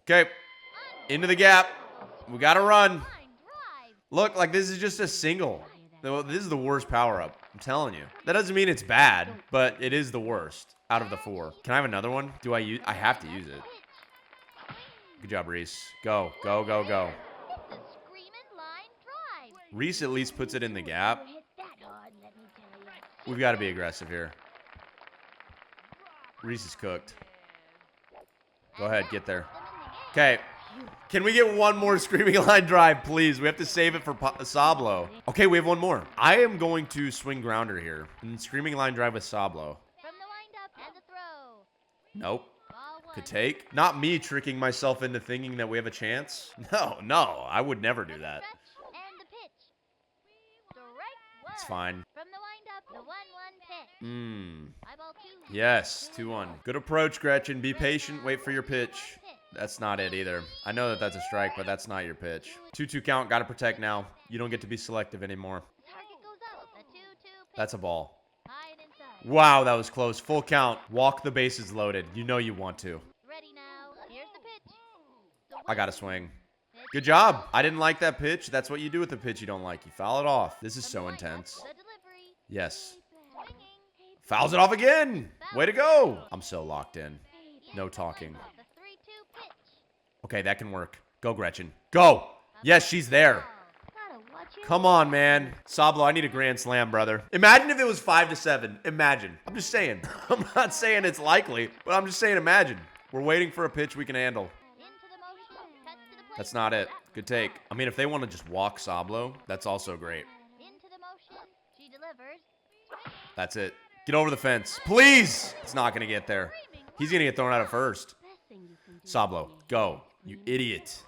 Okay, into the gap. We gotta run. Line drive. Look, like this is just a single. This is the worst power up. I'm telling you. That doesn't mean it's bad, but it is the worst out of the 4. Can I have another one? Do I use? I have to use it. Good job, Reese. Go, go, go, go. The screaming line drive. Reese at least puts it in the gap. Hit that hard, let me tell you. We've got to be aggressive here. Reese is cooked. Go ahead, get there. Okay. Can we get one more screaming line drive, please? We have to save it for Sablo. Okay, we have one more. I am going to swing grounder here. And screaming line drive with Sablo. From the wind up and the throw. Nope. Ball 1. Could take. Not me tricking myself into thinking that we have a chance. No, I would never do that. Stretch and the pitch. Strike 1. It's fine. From the wind up, the 1-1 pitch. Eyeball 2. Yes, 2-1. Good approach, Gretchen. Be patient. Wait for your pitch. That's not it either. I know that that's a strike, but that's not your pitch. 2-2 count. Got to protect now. You don't get to be selective anymore. The target goes out. The 2-2 pitch. That's a ball. High and inside. Wow, that was close. Full count. Walk the bases loaded. You know you want to. Ready now. Here's the pitch. The I got to wing. swing. Pitch. Good job. I didn't like that pitch. That's what you do with the pitch you don't like. You foul it off. This is From the so wind up, intense. The delivery. Yes. Swinging. Fouls it off again. Way to go. I'm so locked in. No talking. The 3-2 pitch. Okay, that can work. Go, Gretchen. Go. Yes, she's there. Gotta watch your Come on, man. Sablo, I need a grand slam, brother. Imagine if it was 5-7. Imagine. I'm just saying. I'm not saying it's likely, but I'm just saying imagine. We're waiting for a pitch we can handle. into the motion. Cuts to the plate. That's not it. Good take. I mean, if they want to just walk Sablo, that's also great. Into the motion. She delivers. That's it. Get over the fence. Please. It's not going to get there. He's going to get thrown out at first. Best thing you can do. Sablo, go. You idiot.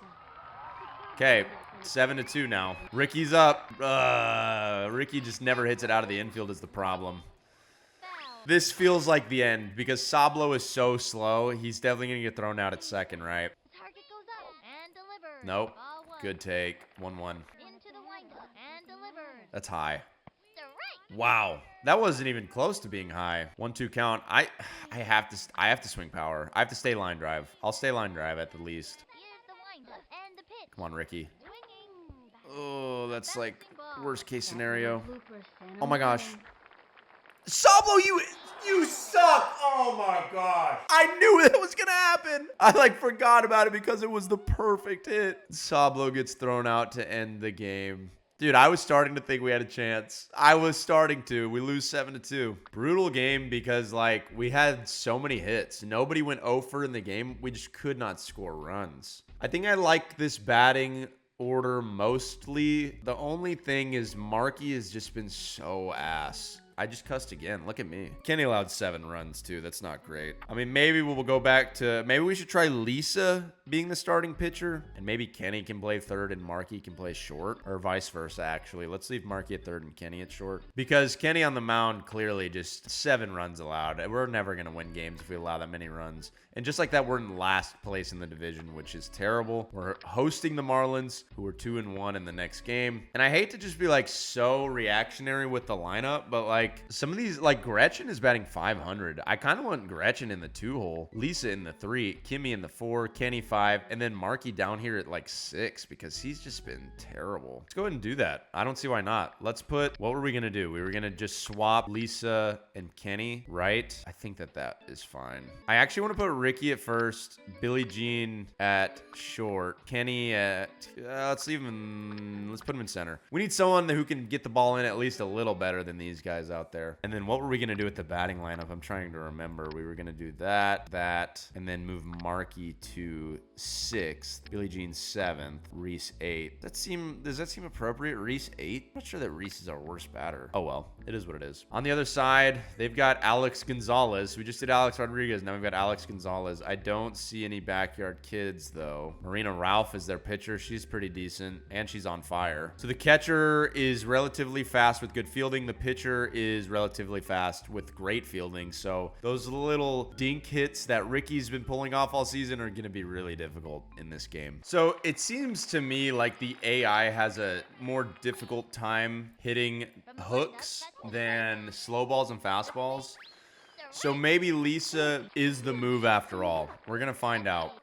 Okay, 7-2 now. Ricky's up. Ricky just never hits it out of the infield is the problem. Foul. This feels like the end because Sablo is so slow. He's definitely going to get thrown out at second, right? The target goes up and delivers. Nope. Ball 1. Good take. 1-1. Into the windup and delivers. That's high. Strike. Wow. That wasn't even close to being high. 1-2 count. I have to swing power. I have to stay line drive. I'll stay line drive at the least. Here's the windup and the pitch. Come on, Ricky. Swinging. Oh, that's like Ball. worst case scenario. Blooper center Oh my gosh. lane. Sablo, you suck. Oh my gosh. I knew that was going to happen. I like forgot about it because it was the perfect hit. Sablo gets thrown out to end the game. Dude, I was starting to think we had a chance. I was starting to. We lose 7-2. Brutal game because, like, we had so many hits. Nobody went 0 for in the game. We just could not score runs. I think I like this batting order mostly. The only thing is Marky has just been so ass. I just cussed again. Look at me. Kenny allowed 7 runs, too. That's not great. I mean, maybe we'll go back to... Maybe we should try Lisa being the starting pitcher. And maybe Kenny can play third and Marky can play short. Or vice versa, actually. Let's leave Marky at third and Kenny at short. Because Kenny on the mound, clearly just 7 runs allowed. We're never going to win games if we allow that many runs. And just like that, we're in last place in the division, which is terrible. We're hosting the Marlins, who are 2-1 in the next game. And I hate to just be like so reactionary with the lineup, but like some of these, like Gretchen is batting 500. I kind of want Gretchen in the 2-hole, Lisa in the 3, Kimmy in the 4, Kenny 5, and then Marky down here at like 6 because he's just been terrible. Let's go ahead and do that. I don't see why not. Let's put, what were we going to do? We were going to just swap Lisa and Kenny, right? I think that is fine. I actually want to put Ricky at first, Billie Jean at short, Kenny at, let's put him in center. We need someone who can get the ball in at least a little better than these guys out there. And then what were we going to do with the batting lineup? I'm trying to remember. We were going to do that, and then move Marky to 6th, Billie Jean 7th, Reese 8th. Does that seem appropriate? Reese 8? I'm not sure that Reese is our worst batter. Oh well, it is what it is. On the other side, they've got Alex Gonzalez. We just did Alex Rodriguez. Now we've got Alex Gonzalez. I don't see any backyard kids though. Marina Ralph is their pitcher. She's pretty decent and she's on fire. So the catcher is relatively fast with good fielding. The pitcher is relatively fast with great fielding. So those little dink hits that Ricky's been pulling off all season are going to be really difficult in this game. So it seems to me like the AI has a more difficult time hitting hooks than slow balls and fastballs. So maybe Lisa is the move after all. We're going to find out.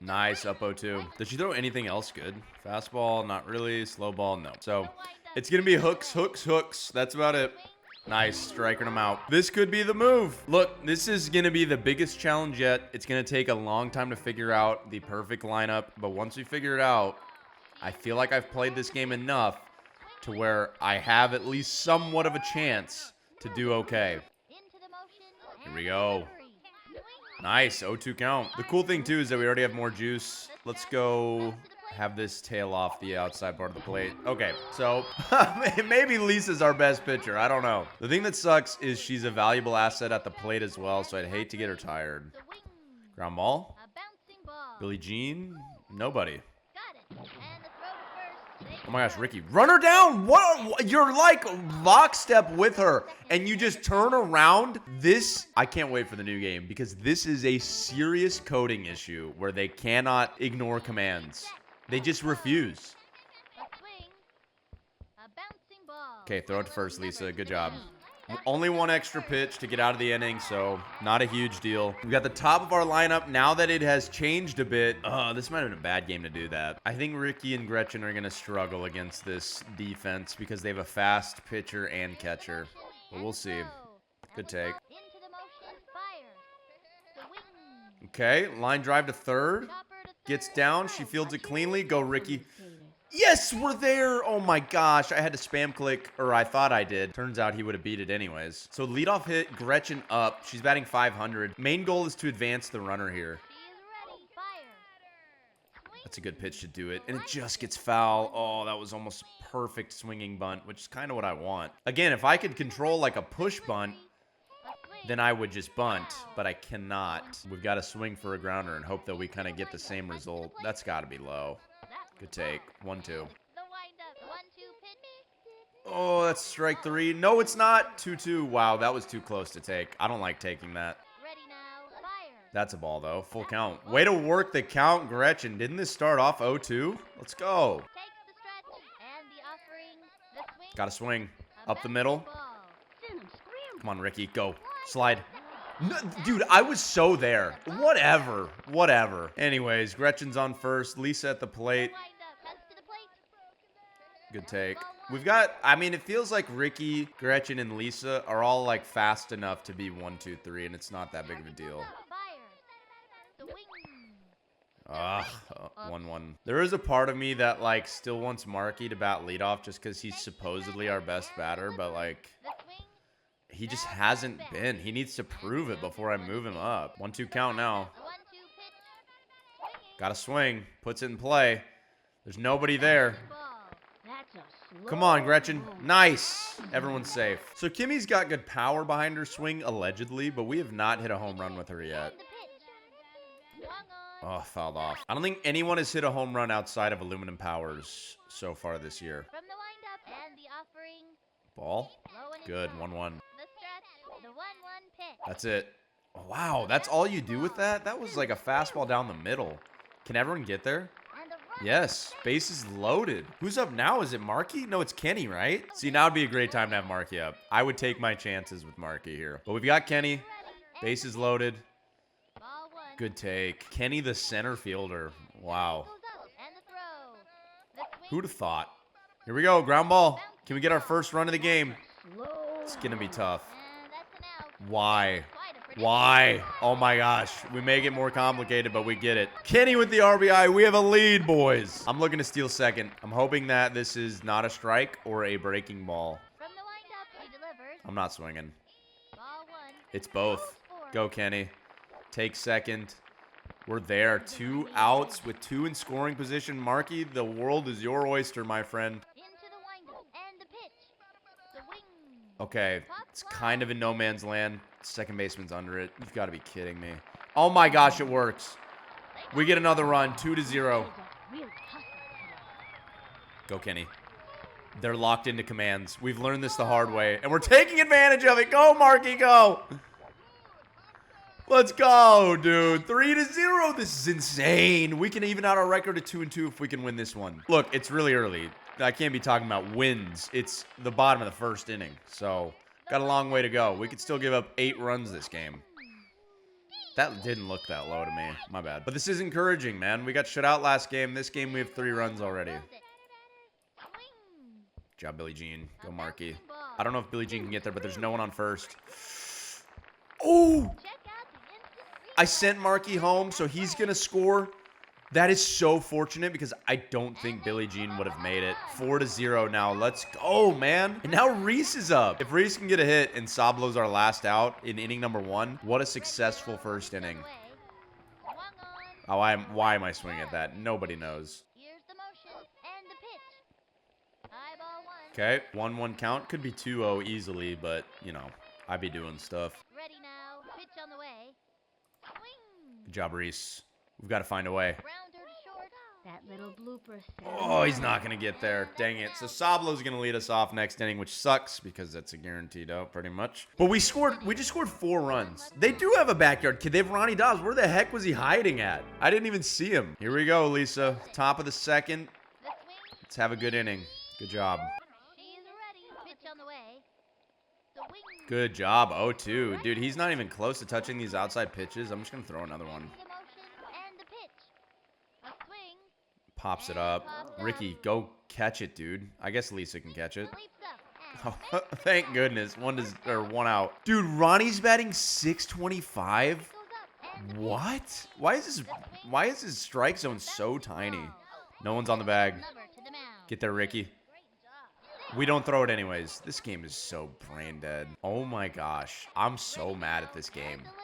Nice, up 0-2. Did she throw anything else good? Fastball, not really. Slow ball, no. So it's going to be hooks, hooks, hooks. That's about it. Nice, striking them out. This could be the move. Look, this is going to be the biggest challenge yet. It's going to take a long time to figure out the perfect lineup. But once we figure it out, I feel like I've played this game enough to where I have at least somewhat of a chance to do okay. Here we go. Nice, 0-2 count. The cool thing too is that we already have more juice. Let's go have this tail off the outside part of the plate. Okay, so maybe Lisa's our best pitcher. I don't know. The thing that sucks is she's a valuable asset at the plate as well, so I'd hate to get her tired. Ground ball. Billie Jean. Nobody. Oh my gosh, Ricky. Run her down. What? You're like lockstep with her and you just turn around. This, I can't wait for the new game because this is a serious coding issue where they cannot ignore commands. They just refuse. Okay, throw it to first, Lisa. Good job. Only one extra pitch to get out of the inning, so not a huge deal. We got the top of our lineup. Now that it has changed a bit, this might have been a bad game to do that. I think Ricky and Gretchen are going to struggle against this defense because they have a fast pitcher and catcher. But we'll see. Good take. Okay, line drive to third. Gets down. She fields it cleanly. Go, Ricky. Yes, we're there. Oh my gosh. I had to spam click, or I thought I did. Turns out he would have beat it anyways. So leadoff hit, Gretchen up. She's batting 500. Main goal is to advance the runner here. That's a good pitch to do it. And it just gets foul. Oh, that was almost perfect swinging bunt, which is kind of what I want. Again, if I could control like a push bunt, then I would just bunt, but I cannot. We've got to swing for a grounder and hope that we kind of get the same result. That's got to be low. Good take. 1-2. Oh, that's strike 3. No, it's not. 2-2. Wow, that was too close to take. I don't like taking that. That's a ball, though. Full count. Way to work the count, Gretchen. Didn't this start off 0-2? Let's go. Got to swing. Up the middle. Come on, Ricky. Go. Slide. No, dude, I was so there. Whatever. Whatever. Anyways, Gretchen's on first. Lisa at the plate. Good take. We've got, I mean, it feels like Ricky, Gretchen, and Lisa are all like fast enough to be 1, 2, 3, and it's not that big of a deal. 1-1. There is a part of me that like still wants Marky to bat leadoff just because he's supposedly our best batter, but like he just hasn't been. He needs to prove it before I move him up. 1-2 count now. Got to swing. Puts it in play. There's nobody there. Come on, Gretchen. Nice. Everyone's safe. So Kimmy's got good power behind her swing, allegedly, but we have not hit a home run with her yet. Oh, fouled off. I don't think anyone has hit a home run outside of Aluminum Powers so far this year. Ball. Good. 1-1. That's it. Oh, wow, that's all you do with that? That was like a fastball down the middle. Can everyone get there? Yes, base is loaded. Who's up now? Is it Markey? No, it's Kenny, right? See, now would be a great time to have Markey up. I would take my chances with Markey here. But we've got Kenny. Base is loaded. Ball 1. Good take. Kenny, the center fielder. Wow. Goes up, and the throw. The swing. Who'd have thought? Here we go. Ground ball. Can we get our first run of the game? It's going to be tough. And that's an out. Why? Quite a prediction. Why? Oh my gosh. We make it more complicated, but we get it. Kenny with the RBI. We have a lead, boys. I'm looking to steal second. I'm hoping that this is not a strike or a breaking ball. From the windup, he delivers. I'm not swinging. Ball 1. It's both. Go, Kenny. Take second. We're there. 2 outs with 2 in scoring position. Markey, the world is your oyster, my friend. Into the windup, and the pitch. The wing. Okay, it's kind of in no man's land. Second baseman's under it. You've got to be kidding me. Oh my gosh, it works. We get another run, 2-0. Go, Kenny. They're locked into commands. We've learned this the hard way, and we're taking advantage of it. Go, Markey, go. Let's go, dude. 3-0. This is insane. We can even out our record to 2-2 if we can win this one. Look, it's really early. I can't be talking about wins. It's the bottom of the first inning, so got a long way to go. We could still give up 8 runs this game. That didn't look that low to me. My bad. But this is encouraging, man. We got shut out last game. This game, we have 3 runs already. Throws it. Swing. Good job, Billie Jean. Go, Markey. I don't know if Billie Jean can get there, but there's no one on first. Oh! Check out the instant I sent Markey home, so he's going to score. That is so fortunate because I don't think Billie Jean would have made it. 4-0 now. Let's go, man. And now Reese is up. If Reese can get a hit and Sablo's our last out in inning number 1, what a successful first inning. Swung on. Oh, why am I swinging at that? Nobody knows. Here's the motion and the pitch. High ball 1. Okay, 1-1 count. Could be 2-0 easily, but, you know, I'd be doing stuff. Ready now. Pitch on the way. Swing. Good job, Reese. We've got to find a way. Grounder to short. That little blooper. Oh, he's not going to get there. Dang it. So Sablo's going to lead us off next inning, which sucks because that's a guaranteed out pretty much. But we just scored 4 runs. They do have a backyard kid. They have Ronnie Dobbs. Where the heck was he hiding at? I didn't even see him. Here we go, Lisa. Top of the second. The swing. Let's have a good inning. Good job. She's ready. Pitch on the way. The wing. Good job. 0-2. Dude, he's not even close to touching these outside pitches. I'm just going to throw another one. The motion and the pitch. A swing. Pops it up. Ricky, go catch it, dude. I guess Lisa can catch it. Leaps up. Oh, thank goodness. 1 out. Dude, Ronnie's batting 625. Goes up and What? Why is his strike zone so tiny? No one's on the bag. number to the mound. Get there, Ricky. Great job. We don't throw it anyways. This game is so brain dead. Oh my gosh. I'm so mad at this game. Delivered.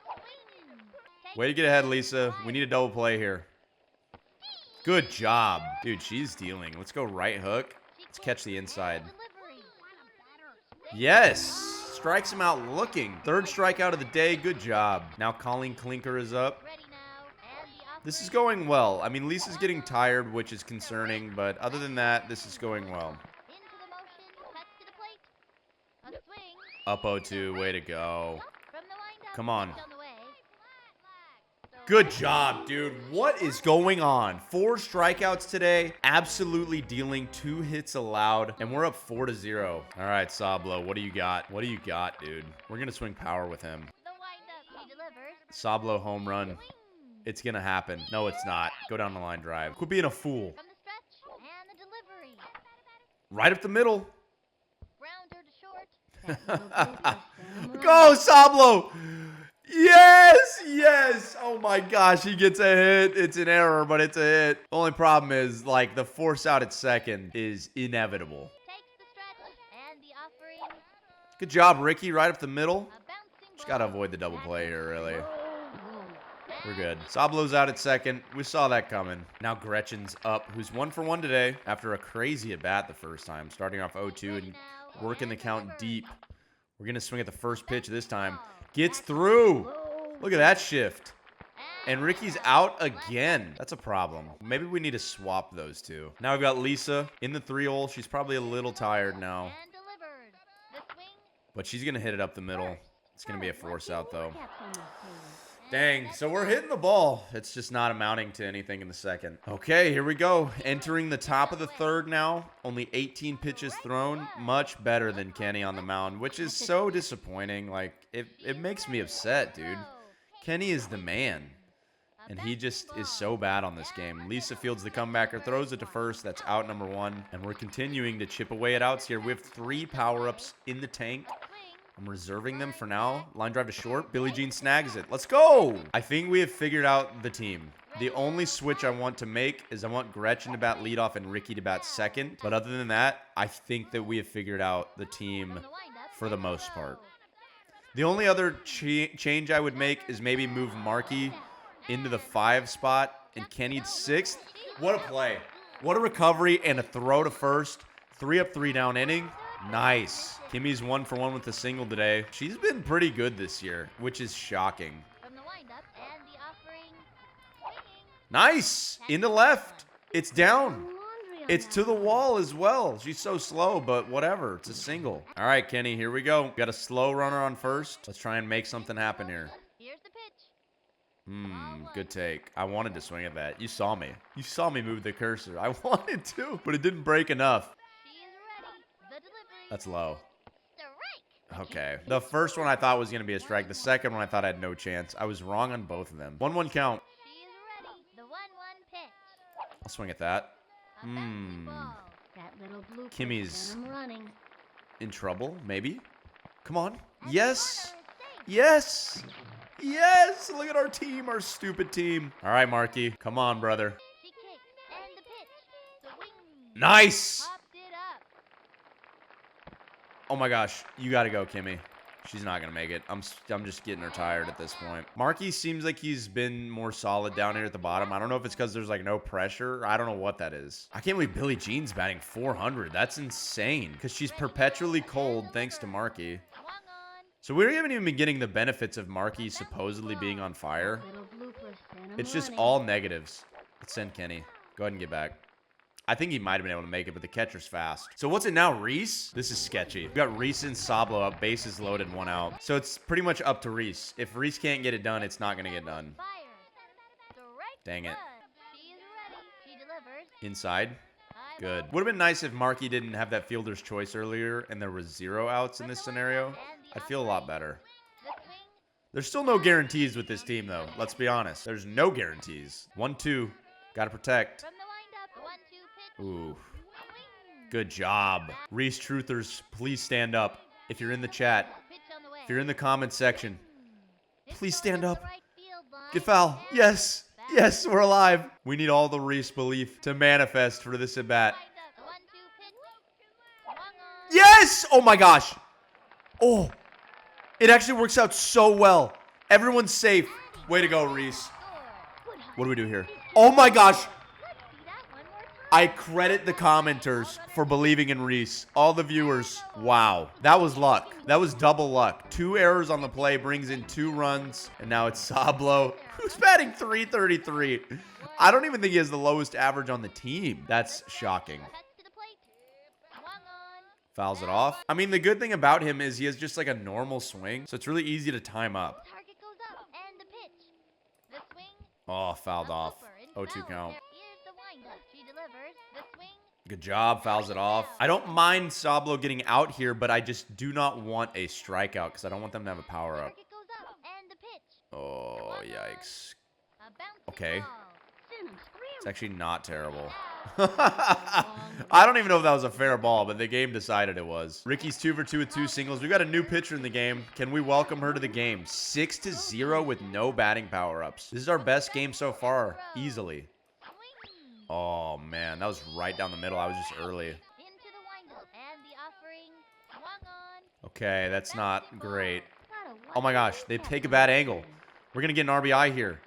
Swing. Take Way to get ahead, Lisa. We need a double play here. Good job. Dude, she's dealing. Let's go right hook. Let's catch the inside. delivery. Yes. Strikes him out looking. 3rd strikeout of the day. Good job. Now Colleen Klinker is up. Ready now. And the This is going well. I mean, Lisa's getting tired, which is concerning, but other than that, this is going well. into the motion. Cuts to the plate. A swing. Up 0-2. Way to go. From the windup. Come on. Pitch on the way. Good job, dude. What is going on? 4 strikeouts today. Absolutely dealing. 2 hits allowed. And we're up 4-0. All right, Sablo, what do you got? What do you got, dude? We're going to swing power with him. The windup. He delivers. Sablo home run. Swing. It's going to happen. No, it's not. Go down the line drive. Quit being a fool. From the stretch. And the delivery. Right up the middle. Grounder to short. Go, Sablo! Yes! Yes! Oh my gosh, he gets a hit. It's an error, but it's a hit. The only problem is, like, the force out at second is inevitable. Takes the stretch. And the offering. Good job, Ricky. Right up the middle. A bouncing Just got to ball. avoid the double play here, really. We're And good. Sablo's out at second. We saw that coming. Now Gretchen's up, who's 1 for 1 today after a crazy at bat the first time, starting off 0-2 and working the count deep. We're going to swing at the first pitch this time. Gets through. Look at that shift. And Ricky's out again. That's a problem. Maybe we need to swap those two. Now we've got Lisa in the 3-hole. She's probably a little tired now, And delivered. The swing. but she's going to hit it up the middle. It's going to be a force out, though. Dang, so we're hitting the ball. It's just not amounting to anything in the second. Okay, here we go. Entering the top of the third now. Only 18 pitches thrown. Much better than Kenny on the mound, which is so disappointing. Like, it makes me upset, dude. Kenny is the man. And he just is so bad on this game. Lisa fields the comebacker, throws it to first. That's out number 1. And we're continuing to chip away at outs here. We have 3 power-ups in the tank. I'm reserving them for now. Line drive to short. Billie Jean snags it. Let's go. I think we have figured out the team. The only switch I want to make is I want Gretchen to bat leadoff and Ricky to bat second. But other than that, I think that we have figured out the team for the most part. The only other change I would make is maybe move Marky into the 5 spot and Kenny 6th. What a play. What a recovery and a throw to first. 3 up, 3 down inning. Nice. Kimmy's 1 for 1 with a single today. She's been pretty good this year, which is shocking. Nice. Into left. It's down. It's to the wall as well. She's so slow, but whatever. It's a single. All right, Kenny, here we go. Got a slow runner on first. Let's try and make something happen here. Here's the pitch. Good take. I wanted to swing at that. You saw me. You saw me move the cursor. I wanted to, but it didn't break enough. That's low. Okay. The first one I thought was going to be a strike. The second one I thought I had no chance. I was wrong on both of them. 1-1 count. I'll swing at that. Kimmy's in trouble, maybe. Come on. Yes. Yes. Yes. Look at our team, our stupid team. All right, Marky. Come on, brother. Nice. Oh my gosh, you gotta go, Kimmy. She's not gonna make it. I'm just getting her tired at this point. Marky seems like he's been more solid down here at the bottom. I don't know if it's because there's like no pressure. I don't know what that is. I can't believe Billie Jean's batting 400. That's insane because she's perpetually cold thanks to Marky. So we haven't even been getting the benefits of Marky supposedly being on fire. It's just all negatives. Let's send Kenny. Go ahead and get back. I think he might have been able to make it, but the catcher's fast. So what's it now, Reese? This is sketchy. We got Reese and Sablo up, bases loaded, 1 out. So it's pretty much up to Reese. If Reese can't get it done, it's not going to get done. Dang it. Inside. Good. Would have been nice if Marky didn't have that fielder's choice earlier and there was 0 outs in this scenario. I'd feel a lot better. There's still no guarantees with this team, though. Let's be honest. There's no guarantees. 1-2. Got to protect. Ooh. Good job. Reese Truthers, please stand up. If you're in the chat, if you're in the comment section, please stand up. Get foul. Yes. Yes, we're alive. We need all the Reese belief to manifest for this at-bat. Yes! Oh my gosh. Oh. It actually works out so well. Everyone's safe. Way to go, Reese. What do we do here? Oh my gosh. I credit the commenters for believing in Reese. All the viewers. Wow. That was luck. That was double luck. 2 errors on the play brings in 2 runs. And now it's Sablo, who's batting .333. I don't even think he has the lowest average on the team. That's shocking. Fouls it off. I mean, the good thing about him is he has just like a normal swing. So it's really easy to time up. Oh, fouled off. 0-2 count. Good job. Fouls it off. I don't mind Sablo getting out here, but I just do not want a strikeout because I don't want them to have a power up. Oh, yikes. Okay. It's actually not terrible. I don't even know if that was a fair ball, but the game decided it was. Ricky's 2 for 2 with 2 singles. We've got a new pitcher in the game. Can we welcome her to the game? 6-0 with no batting power-ups. This is our best game so far, easily. Oh, man. That was right down the middle. I was just early. Okay, that's not great. Oh, my gosh. They take a bad angle. We're going to get an RBI here.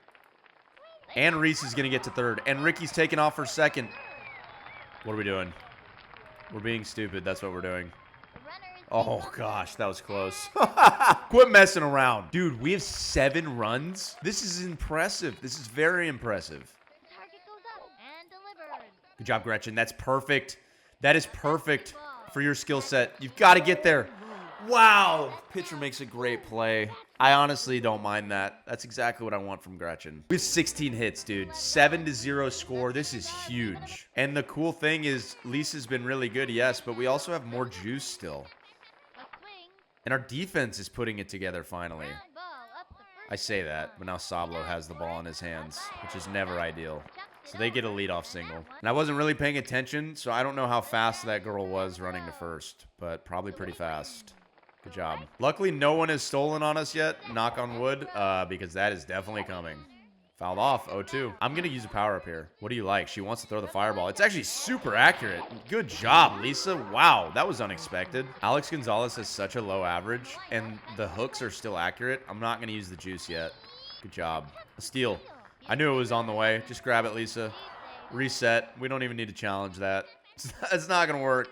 And Reese is going to get to third. And Ricky's taking off for second. What are we doing? We're being stupid. That's what we're doing. Oh, gosh. That was close. Quit messing around. Dude, we have 7 runs. This is impressive. This is very impressive. Good job, Gretchen. That's perfect. That is perfect for your skill set. You've got to get there. Wow. Pitcher makes a great play. I honestly don't mind that. That's exactly what I want from Gretchen. We have 16 hits, dude. 7-0 score. This is huge. And the cool thing is, Lisa's been really good, yes, but we also have more juice still. And our defense is putting it together finally. I say that, but now Sablo has the ball in his hands, which is never ideal. So they get a leadoff single. And I wasn't really paying attention, so I don't know how fast that girl was running to first, but probably pretty fast. Good job. Luckily, no one has stolen on us yet, knock on wood, because that is definitely coming. Fouled off, 0-2. I'm going to use a power up here. What do you like? She wants to throw the fireball. It's actually super accurate. Good job, Lisa. Wow, that was unexpected. Alex Gonzalez has such a low average, and the hooks are still accurate. I'm not going to use the juice yet. Good job. A steal. I knew it was on the way. Just grab it, Lisa. Reset. We don't even need to challenge that. It's not going to work.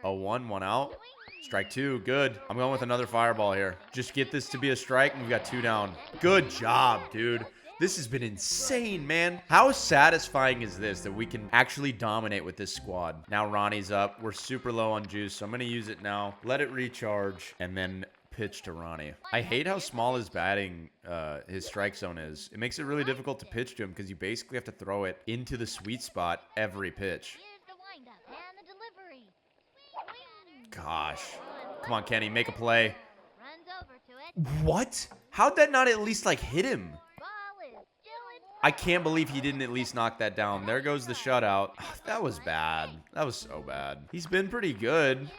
0-1, one out. Strike two. Good. I'm going with another fireball here. Just get this to be a strike, and we've got 2 down. Good job, dude. This has been insane, man. How satisfying is this that we can actually dominate with this squad? Now Ronnie's up. We're super low on juice, so I'm going to use it now. Let it recharge, and then pitch to Ronnie. I hate how small his batting, his strike zone is. It makes it really difficult to pitch to him because you basically have to throw it into the sweet spot every pitch. Gosh. Come on, Kenny. Make a play. What? How'd that not at least, like, hit him? I can't believe he didn't at least knock that down. There goes the shutout. That was bad. That was so bad. He's been pretty good,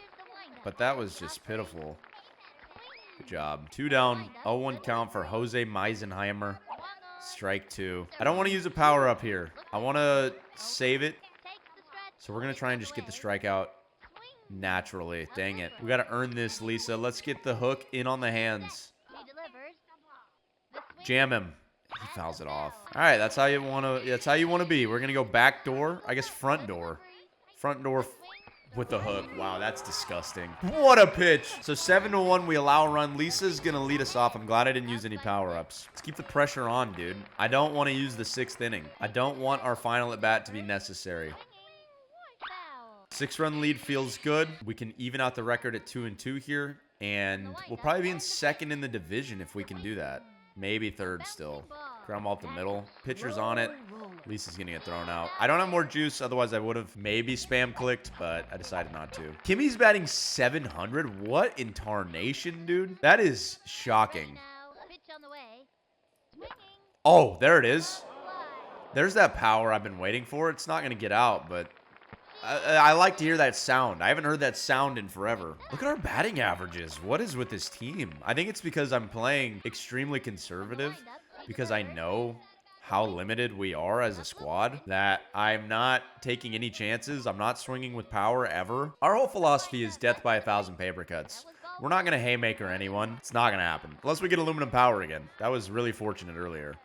but that was just pitiful. Good job. 2 down. 0-1 count for Jose Meisenheimer. Strike 2. I don't want to use a power up here. I want to save it. So we're going to try and just get the strikeout naturally. Dang it. We got to earn this, Lisa. Let's get the hook in on the hands. Jam him. He fouls it off. All right, that's how you want to be. We're going to go back door. I guess front door. Front door with the hook. Wow, that's disgusting. What a pitch. So 7-1, we allow a run. Lisa's going to lead us off. I'm glad I didn't use any power-ups. Let's keep the pressure on, dude. I don't want to use the 6th inning. I don't want our final at-bat to be necessary. 6-run lead feels good. We can even out the record at 2-2 here, and we'll probably be in 2nd in the division if we can do that. Maybe 3rd still. Ground ball up the middle. Pitcher's on it. Lisa's going to get thrown out. I don't have more juice. Otherwise, I would have maybe spam clicked, but I decided not to. Kimmy's batting 700. What in tarnation, dude? That is shocking. Oh, there it is. There's that power I've been waiting for. It's not going to get out, but I like to hear that sound. I haven't heard that sound in forever. Look at our batting averages. What is with this team? I think it's because I'm playing extremely conservative because I know how limited we are as a squad that I'm not taking any chances. I'm not swinging with power ever. Our whole philosophy is death by 1,000 paper cuts. We're not going to haymaker anyone. It's not going to happen. Unless we get aluminum power again. That was really fortunate earlier.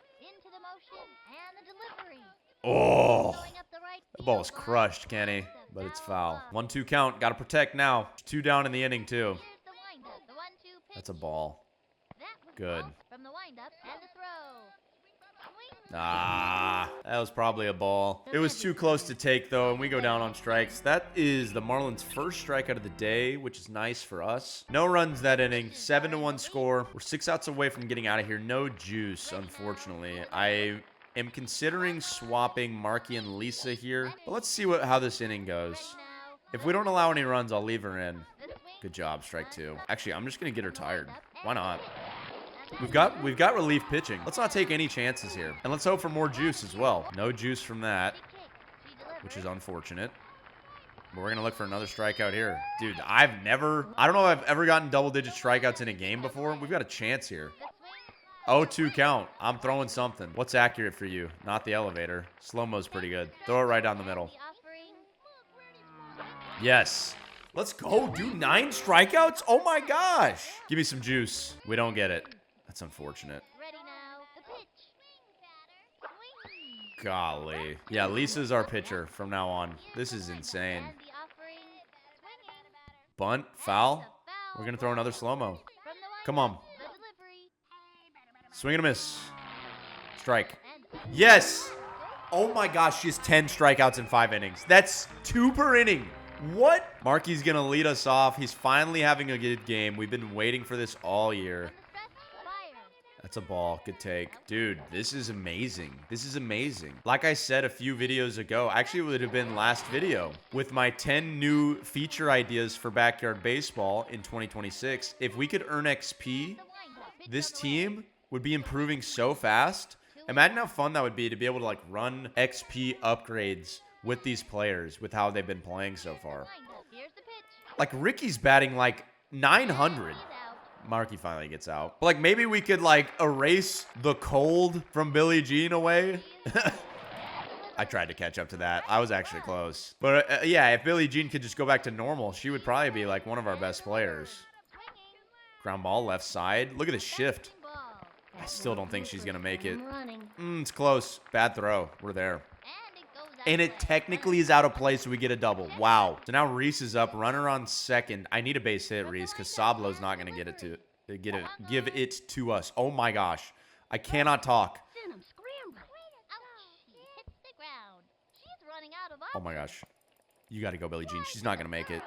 Oh. The ball was crushed, Kenny, but it's foul. 1-2 count. Got to protect now. 2 down in the inning, too. That's a ball. Good. Ah, that was probably a ball. It was too close to take, though, and we go down on strikes. That is the Marlins' first strikeout of the day, which is nice for us. No runs that inning. 7-1 score. We're 6 outs away from getting out of here. No juice, unfortunately. I am considering swapping Marky and Lisa here, but let's see how this inning goes. If we don't allow any runs, I'll leave her in. Good job, strike 2. Actually, I'm just gonna get her tired. Why not? We've got relief pitching. Let's not take any chances here, and let's hope for more juice as well. No juice from that, which is unfortunate. But we're gonna look for another strikeout here, dude. I don't know if I've ever gotten double-digit strikeouts in a game before. We've got a chance here. 0-2 count. I'm throwing something. What's accurate for you? Not the elevator. Slow-mo's pretty good. Throw it right down the middle. Yes. Let's go, dude. 9 strikeouts? Oh, my gosh. Give me some juice. We don't get it. That's unfortunate. Golly. Yeah, Lisa's our pitcher from now on. This is insane. Bunt. Foul. We're going to throw another slow-mo. Come on. Swing and a miss. Strike. Yes. Oh my gosh, she has 10 strikeouts in 5 innings. That's 2 per inning. What? Marky's going to lead us off. He's finally having a good game. We've been waiting for this all year. That's a ball. Good take. Dude, this is amazing. This is amazing. Like I said a few videos ago, actually it would have been last video, with my 10 new feature ideas for backyard baseball in 2026. If we could earn XP, this team would be improving so fast. Imagine how fun that would be to be able to like run XP upgrades with these players with how they've been playing so far. Like Ricky's batting like 900. Marky finally gets out. But like maybe we could like erase the cold from Billie Jean away. I tried to catch up to that. I was actually close. But yeah, if Billie Jean could just go back to normal, she would probably be like one of our best players. Ground ball left side. Look at the shift. I still don't think she's going to make it. It's close. Bad throw. We're there. And it technically is out of play, so we get a double. Wow. So now Reese is up. Runner on second. I need a base hit, Reese, because Sablo's not going to give it to us. Oh, my gosh. I cannot talk. Oh, my gosh. You got to go, Billie Jean. She's not going to make it.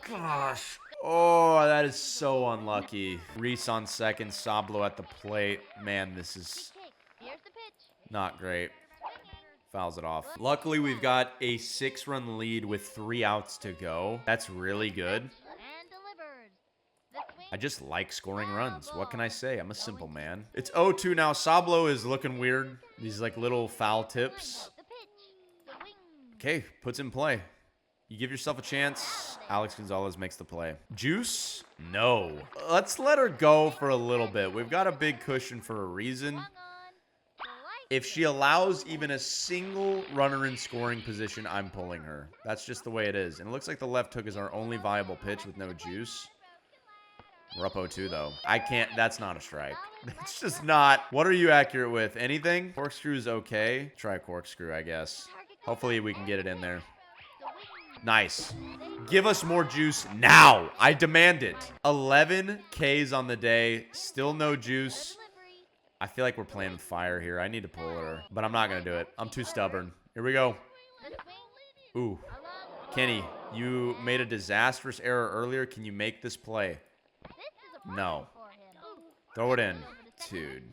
Gosh. Oh, that is so unlucky. Reese on second. Sablo at the plate. Man, this is not great. Fouls it off. Luckily, we've got a 6-run lead with 3 outs to go. That's really good. I just like scoring runs. What can I say? I'm a simple man. It's 0-2 now. Sablo is looking weird. These like little foul tips. Okay, puts in play. You give yourself a chance. Alex Gonzalez makes the play. Juice? No. Let's let her go for a little bit. We've got a big cushion for a reason. If she allows even a single runner in scoring position, I'm pulling her. That's just the way it is. And it looks like the left hook is our only viable pitch with no juice. We're up 0-2, though. I can't. That's not a strike. That's just not. What are you accurate with? Anything? Corkscrew is okay. Try a corkscrew, I guess. Hopefully we can get it in there. Nice. Give us more juice now. I demand it. 11 Ks on the day. Still no juice. I feel like we're playing with fire here. I need to pull her, but I'm not going to do it. I'm too stubborn. Here we go. Ooh. Kenny, you made a disastrous error earlier. Can you make this play? No. Throw it in. Dude.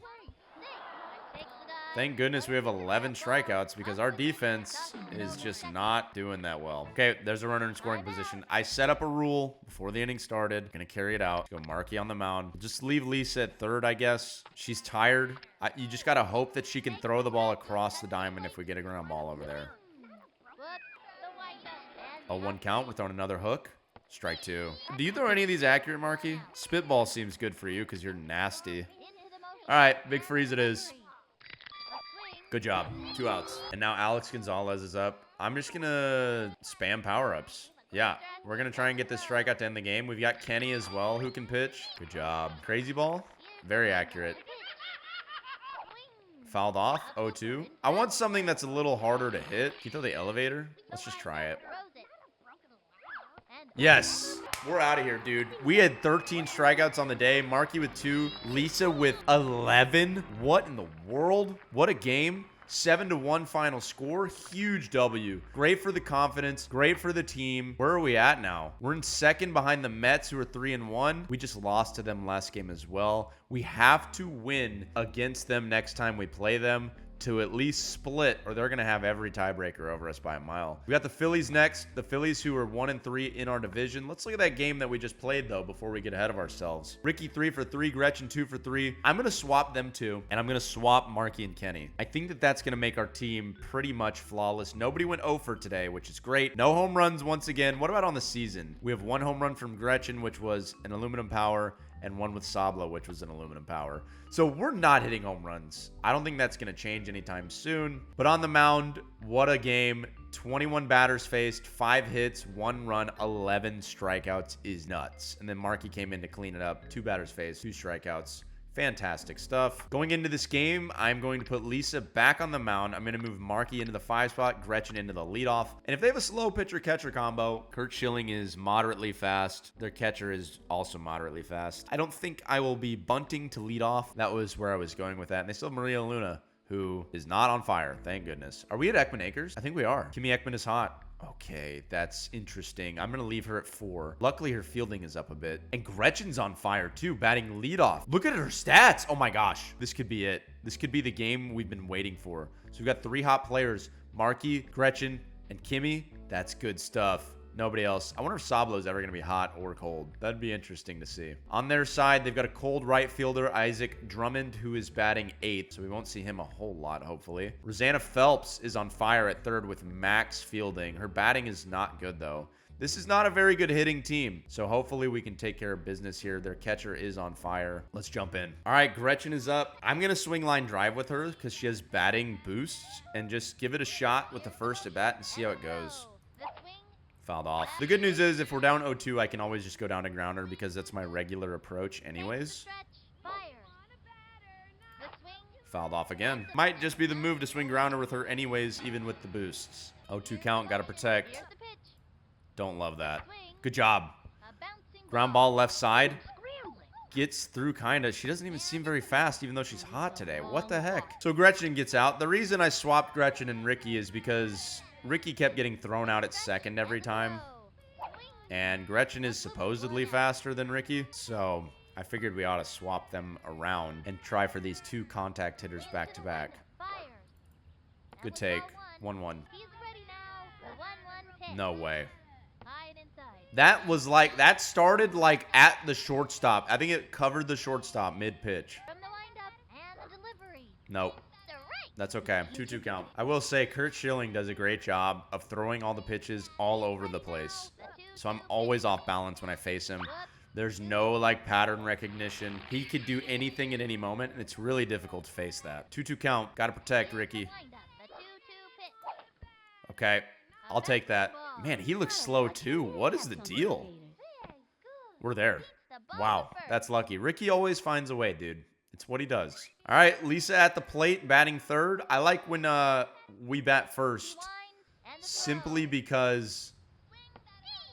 Thank goodness we have 11 strikeouts because our defense is just not doing that well. Okay, there's a runner in scoring position. I set up a rule before the inning started. Gonna carry it out. Let's go Marky on the mound. Just leave Lisa at third, I guess. She's tired. You just gotta hope that she can throw the ball across the diamond if we get a ground ball over there. A 1 count. We're throwing another hook. Strike 2. Do you throw any of these accurate, Marky? Spitball seems good for you because you're nasty. All right, big freeze it is. Good job. 2 outs. And now Alex Gonzalez is up. I'm just going to spam power-ups. Yeah, we're going to try and get this strikeout to end the game. We've got Kenny as well who can pitch. Good job. Crazy ball. Very accurate. Fouled off. 0-2. I want something that's a little harder to hit. Can you throw the elevator? Let's just try it. Yes. We're out of here, dude. We had 13 strikeouts on the day. Marky with 2. Lisa with 11. What in the world? What a game. 7-1 final score. Huge W. Great for the confidence. Great for the team. Where are we at now? We're in second behind the Mets, who are 3-1. We just lost to them last game as well. We have to win against them next time we play them to at least split, or they're going to have every tiebreaker over us by a mile. We got the Phillies next. The Phillies, who are 1-3 in our division. Let's look at that game that we just played, though, before we get ahead of ourselves. Ricky 3 for 3, Gretchen 2 for 3. I'm going to swap them 2, and I'm going to swap Marky and Kenny. I think that that's going to make our team pretty much flawless. Nobody went 0 for today, which is great. No home runs once again. What about on the season? We have 1 home run from Gretchen, which was an aluminum power, and 1 with Sablo, which was an aluminum power. So we're not hitting home runs. I don't think that's going to change anytime soon. But on the mound, what a game. 21 batters faced, 5 hits, 1 run, 11 strikeouts is nuts. And then Marky came in to clean it up. 2 batters faced, 2 strikeouts. Fantastic stuff. Going into this game, I'm going to put Lisa back on the mound. I'm going to move Marky into the 5 spot, Gretchen into the leadoff. And if they have a slow pitcher-catcher combo, Kurt Schilling is moderately fast. Their catcher is also moderately fast. I don't think I will be bunting to lead off. That was where I was going with that. And they still have Maria Luna, who is not on fire. Thank goodness. Are we at Ekman Acres? I think we are. Kimmy Ekman is hot. Okay, that's interesting. I'm going to leave her at 4. Luckily, her fielding is up a bit. And Gretchen's on fire, too, batting leadoff. Look at her stats. Oh, my gosh. This could be it. This could be the game we've been waiting for. So we've got 3 hot players. Marky, Gretchen, and Kimmy. That's good stuff. Nobody else. I wonder if Sablo's ever going to be hot or cold. That'd be interesting to see. On their side, they've got a cold right fielder, Isaac Drummond, who is batting 8th, so we won't see him a whole lot, hopefully. Rosanna Phelps is on fire at 3rd with Max fielding. Her batting is not good, though. This is not a very good hitting team, so hopefully we can take care of business here. Their catcher is on fire. Let's jump in. All right, Gretchen is up. I'm going to swing line drive with her because she has batting boosts and just give it a shot with the first at bat and see how it goes. Fouled off. The good news is if we're down 0-2, I can always just go down to grounder because that's my regular approach anyways. Fouled off again. Might just be the move to swing grounder with her anyways, even with the boosts. 0-2 count. Got to protect. Don't love that. Good job. Ground ball left side. Gets through kind of. She doesn't even seem very fast even though she's hot today. What the heck? So Gretchen gets out. The reason I swapped Gretchen and Ricky is because Ricky kept getting thrown out at second every time. And Gretchen is supposedly faster than Ricky. So I figured we ought to swap them around and try for these 2 contact hitters back to back. Good take. 1-1. No way. That was like, that started like at the shortstop. I think it covered the shortstop mid-pitch. Nope. That's okay. 2-2 count. I will say Kurt Schilling does a great job of throwing all the pitches all over the place. So I'm always off balance when I face him. There's no like pattern recognition. He could do anything at any moment, and it's really difficult to face that. 2-2 count. Got to protect Ricky. Okay. I'll take that. Man, he looks slow too. What is the deal? We're there. Wow. That's lucky. Ricky always finds a way, dude. It's what he does. All right, Lisa at the plate, batting 3rd. I like when we bat first, simply because,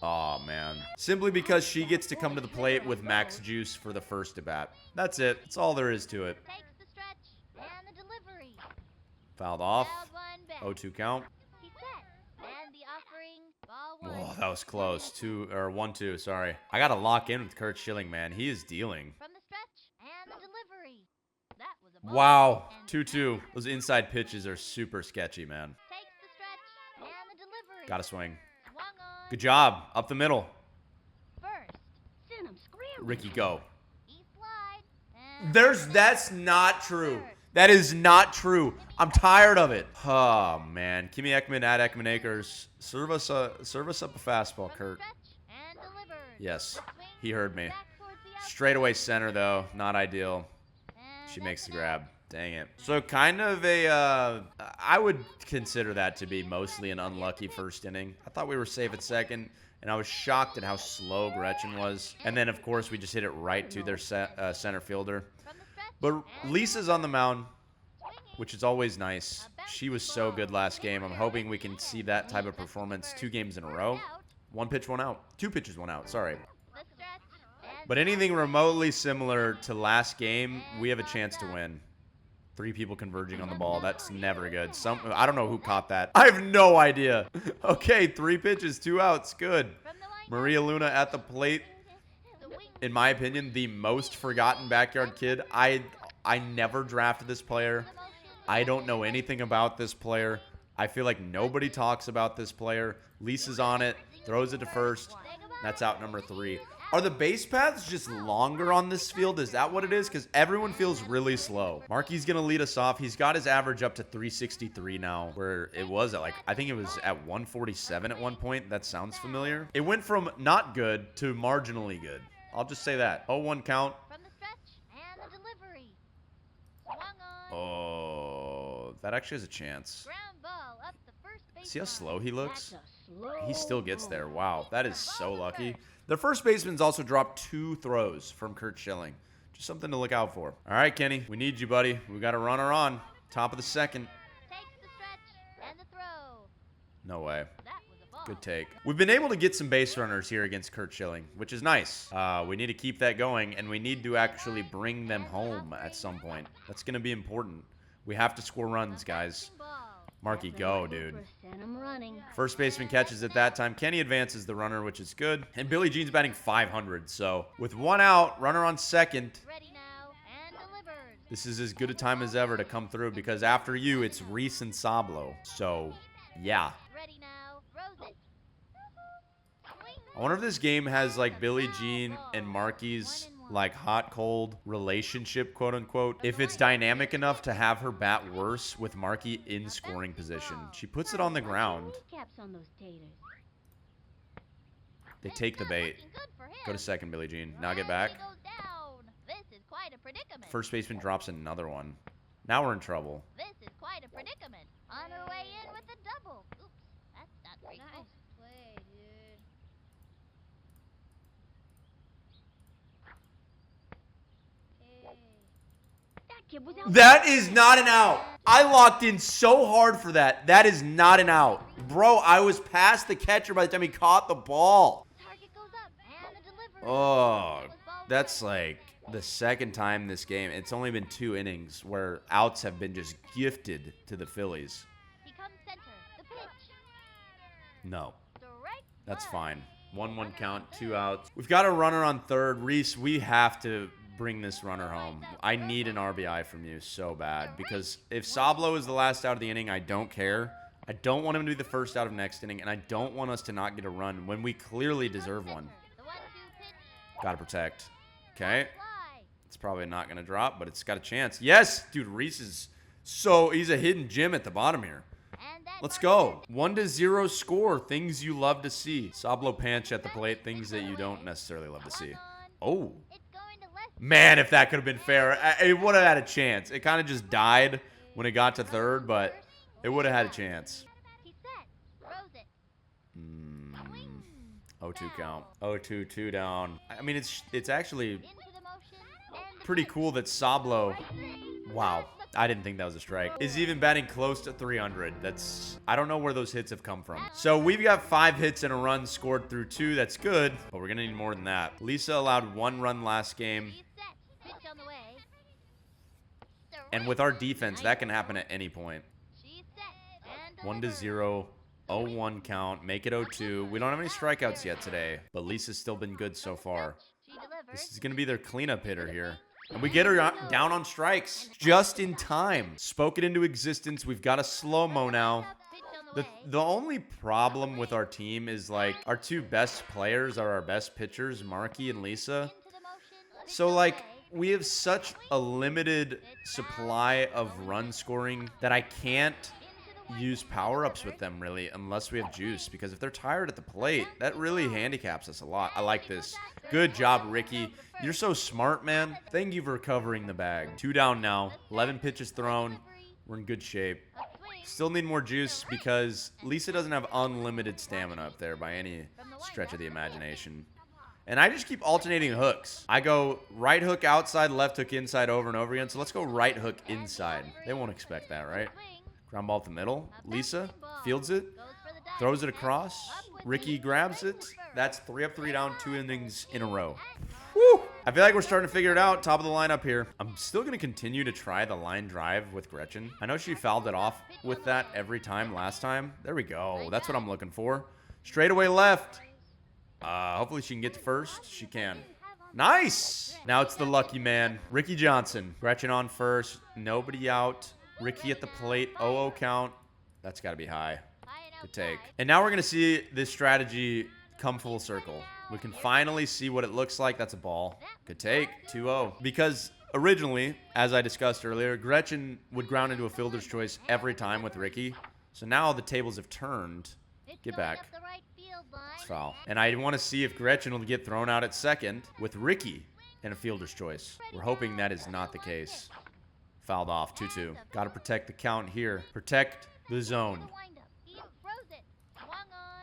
oh man, simply because she gets to come to the plate with max juice for the first at bat. That's it. That's all there is to it. Fouled off. 0-2 count. Oh, that was close. 1-2. Sorry, I gotta lock in with Kurt Schilling, man. He is dealing. Wow. 2-2. Those inside pitches are super sketchy, man. Gotta swing. Good job. Up the middle. Ricky, go. That's not true. That is not true. I'm tired of it. Oh, man. Kimmy Ekman at Ekman Acres. Serve us up a fastball, Kurt. Yes. He heard me. Straightaway center, though. Not ideal. She makes the grab. Dang it. So kind of I would consider that to be mostly an unlucky first inning. I thought we were safe at second, and I was shocked at how slow Gretchen was. And then, of course, we just hit it right to their center fielder. But Lisa's on the mound, which is always nice. She was so good last game. I'm hoping we can see that type of performance 2 games in a row. 1 pitch, 1 out. 2 pitches, 1 out. Sorry. But anything remotely similar to last game, we have a chance to win. 3 people converging on the ball. That's never good. I don't know who caught that. I have no idea. Okay, 3 pitches, 2 outs. Good. Maria Luna at the plate. In my opinion, the most forgotten backyard kid. I never drafted this player. I don't know anything about this player. I feel like nobody talks about this player. Lisa's on it. Throws it to first. That's out number 3. Are the base paths just longer on this field? Is that what it is? Because everyone feels really slow. Marky's going to lead us off. He's got his average up to 363 now, where it was at I think it was at 147 at one point. That sounds familiar. It went from not good to marginally good. I'll just say that. 0-1 count. Oh, that actually has a chance. See how slow he looks? He still gets there. Wow, that is so lucky. The first baseman's also dropped 2 throws from Kurt Schilling. Just something to look out for. All right, Kenny, we need you, buddy. We got a runner on. Top of the second. No way. Good take. We've been able to get some base runners here against Kurt Schilling, which is nice. We need to keep that going, and we need to actually bring them home at some point. That's going to be important. We have to score runs, guys. Marky, go, dude. I'm running. First baseman catches it that time. Kenny advances the runner, which is good. And Billie Jean's batting 500. So with one out, runner on second. Ready now and delivered. This is as good a time as ever to come through because after you, it's Reese and Sablo. So, yeah. Ready now. Rose it. I wonder if this game has like Billie Jean and Marky's like hot cold relationship, quote unquote. If it's dynamic enough to have her bat worse with Marky in scoring position. She puts it on the ground. They take the bait. Go to second, Billie Jean. Now get back. This is quite a predicament. First baseman drops another one. Now we're in trouble. This is quite a predicament. On her way in with a double. Oops, that's not very nice play, dude. That kid was out. That is not an out. I locked in so hard for that. That is not an out. Bro, I was past the catcher by the time he caught the ball. Target goes up and the delivery. Oh, that's like the second time this game. It's only been 2 innings where outs have been just gifted to the Phillies. He comes center. The pitch. No, Strike that's one. fine. 1-1 count, 2 outs. We've got a runner on third. Reese, we have to bring this runner home. I need an RBI from you so bad because if Sablo is the last out of the inning, I don't care. I don't want him to be the first out of next inning, and I don't want us to not get a run when we clearly deserve one. The 1-2 pitch. Gotta protect. Okay. Fly. It's probably not going to drop, but it's got a chance. Yes, dude, Reese is he's a hidden gem at the bottom here. And that Let's mark go. 1-0 score. Things you love to see. Sablo Panch at the plate. Things that you don't necessarily love to see. Oh. It's going to left. Man, if that could have been fair, it would have had a chance. It kind of just died when it got to third, but it would have had a chance. He's set. Rose it. 0-2 count. 0-2, 2 down. I mean, it's actually Into the motion. And the pretty cool that Sablo... Wow. I didn't think that was a strike. Is even batting close to 300. I don't know where those hits have come from. So we've got 5 hits and a run scored through 2. That's good, but we're going to need more than that. Lisa allowed 1 run last game. She's set. Pitch on the way. And with our defense, that can happen at any point. She's set. And 1-0, 0-1 count. Make it 0-2. We don't have any strikeouts yet today, but Lisa's still been good so far. She delivers. This is going to be their cleanup hitter here. And we get her down on strikes just in time. Spoke it into existence. We've got a slow-mo now. Pitch on the way. The only problem with our team is like our 2 best players are our best pitchers, Marky and Lisa. Into the motion. Pitch So on the like way. we have such a limited supply of run scoring that I can't use power-ups with them really unless we have juice, because if they're tired at the plate, that really handicaps us a lot. I like this. Good job, Ricky. You're so smart, man. Thank you for covering the bag. 2 down now. 11 pitches thrown. We're in good shape. Still need more juice because Lisa doesn't have unlimited stamina up there by any stretch of the imagination. And I just keep alternating hooks. I go right hook outside, left hook inside over and over again. So let's go right hook inside. They won't expect that, right? Ground ball up the middle. Lisa fields it, throws it across. Ricky grabs it. That's 3 up, 3 down, 2 innings in a row. Woo! I feel like we're starting to figure it out. Top of the lineup here. I'm still going to continue to try the line drive with Gretchen. I know she fouled it off with that every time last time. There we go. That's what I'm looking for. Straight away left. Hopefully she can get to first. She can. Nice! Now it's the lucky man, Ricky Johnson. Gretchen on first. Nobody out. Ricky at the plate. 0-0 count. That's got to be high. Good take. And now we're going to see this strategy come full circle. We can finally see what it looks like. That's a ball. Good take. 2-0. Because originally, as I discussed earlier, Gretchen would ground into a fielder's choice every time with Ricky. So now the tables have turned. Get back. It's foul. And I want to see if Gretchen will get thrown out at second with Ricky and a fielder's choice. We're hoping that is not the case. Fouled off. 2-2. Got to protect the count here. Protect the zone.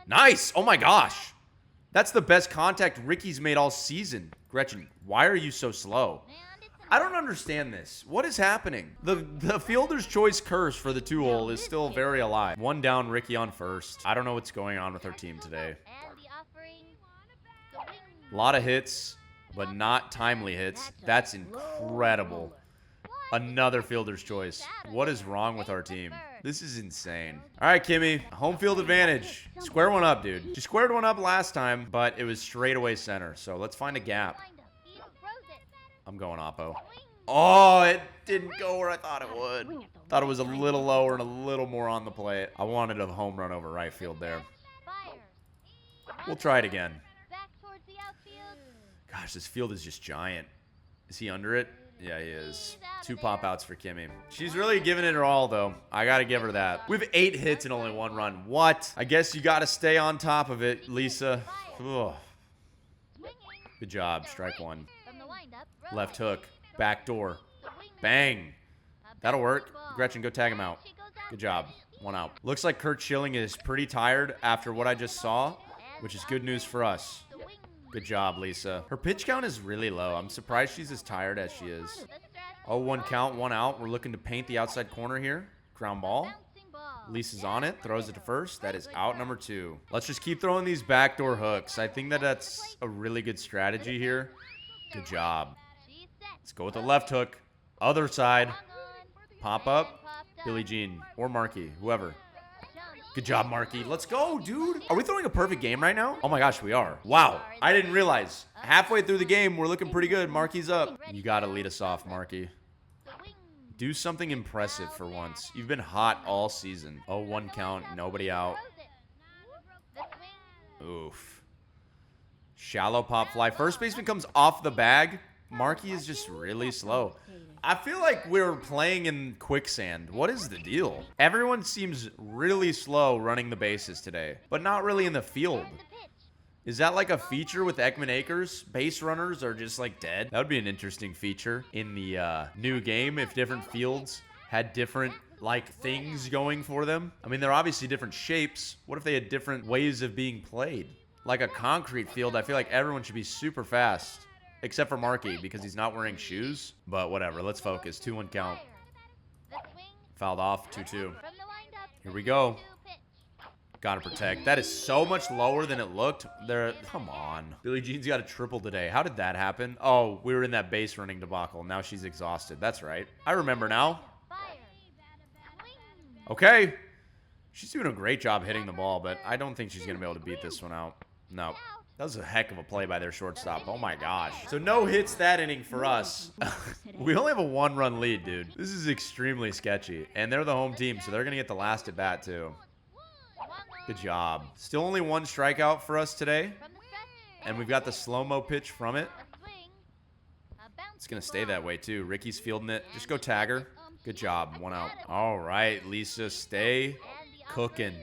Nice. Oh my gosh. That's the best contact Ricky's made all season. Gretchen, why are you so slow? I don't understand this. What is happening? The fielder's choice curse for the 2-hole is still very alive. 1 down, Ricky on first. I don't know what's going on with our team today. A lot of hits, but not timely hits. That's incredible. Another fielder's choice. What is wrong with our team? This is insane. All right, Kimmy. Home field advantage. Square one up, dude. She squared one up last time, but it was straight away center. So let's find a gap. I'm going oppo. Oh, it didn't go where I thought it would. Thought it was a little lower and a little more on the plate. I wanted a home run over right field there. We'll try it again. Gosh, this field is just giant. Is he under it? Yeah, he is. 2 pop outs for Kimmy. She's really giving it her all, though. I got to give her that. We have 8 hits and only 1 run. What? I guess you got to stay on top of it, Lisa. Ugh. Good job. Strike 1. Left hook. Back door. Bang. That'll work. Gretchen, go tag him out. Good job. 1 out. Looks like Kurt Schilling is pretty tired after what I just saw, which is good news for us. Good job, Lisa. Her pitch count is really low. I'm surprised she's as tired as she is. Oh, 1 count, 1 out. We're looking to paint the outside corner here. Ground ball. Lisa's on it. Throws it to first. That is out number 2. Let's just keep throwing these backdoor hooks. I think that that's a really good strategy here. Good job. Let's go with the left hook. Other side. Pop up. Billie Jean or Marky. Whoever. Good job, Marky. Let's go, dude. Are we throwing a perfect game right now? Oh my gosh, we are. Wow. I didn't realize. Halfway through the game, we're looking pretty good. Marky's up. You got to lead us off, Marky. Do something impressive for once. You've been hot all season. Oh, 1 count. Nobody out. Oof. Shallow pop fly. First baseman comes off the bag. Marky is just really slow. I feel like we're playing in quicksand. What is the deal? Everyone seems really slow running the bases today, but not really in the field. Is that like a feature with Ekman Acres? Base runners are just like dead? That would be an interesting feature in the new game if different fields had different like things going for them. I mean, they're obviously different shapes. What if they had different ways of being played? Like a concrete field, I feel like everyone should be super fast. Except for Marky, because he's not wearing shoes. But whatever, let's focus. 2-1 count. Fouled off, 2-2. Here we go. Gotta protect. That is so much lower than it looked. Come on. Billie Jean's got a triple today. How did that happen? Oh, we were in that base running debacle. Now she's exhausted. That's right. I remember now. Okay. She's doing a great job hitting the ball, but I don't think she's going to be able to beat this one out. No. That was a heck of a play by their shortstop. Oh my gosh. So no hits that inning for us. We only have a 1-run lead, dude. This is extremely sketchy. And they're the home team, so they're going to get the last at bat too. Good job. Still only 1 strikeout for us today. And we've got the slow-mo pitch from it. It's going to stay that way too. Ricky's fielding it. Just go tag her. Good job. 1 out. All right, Lisa, stay cooking.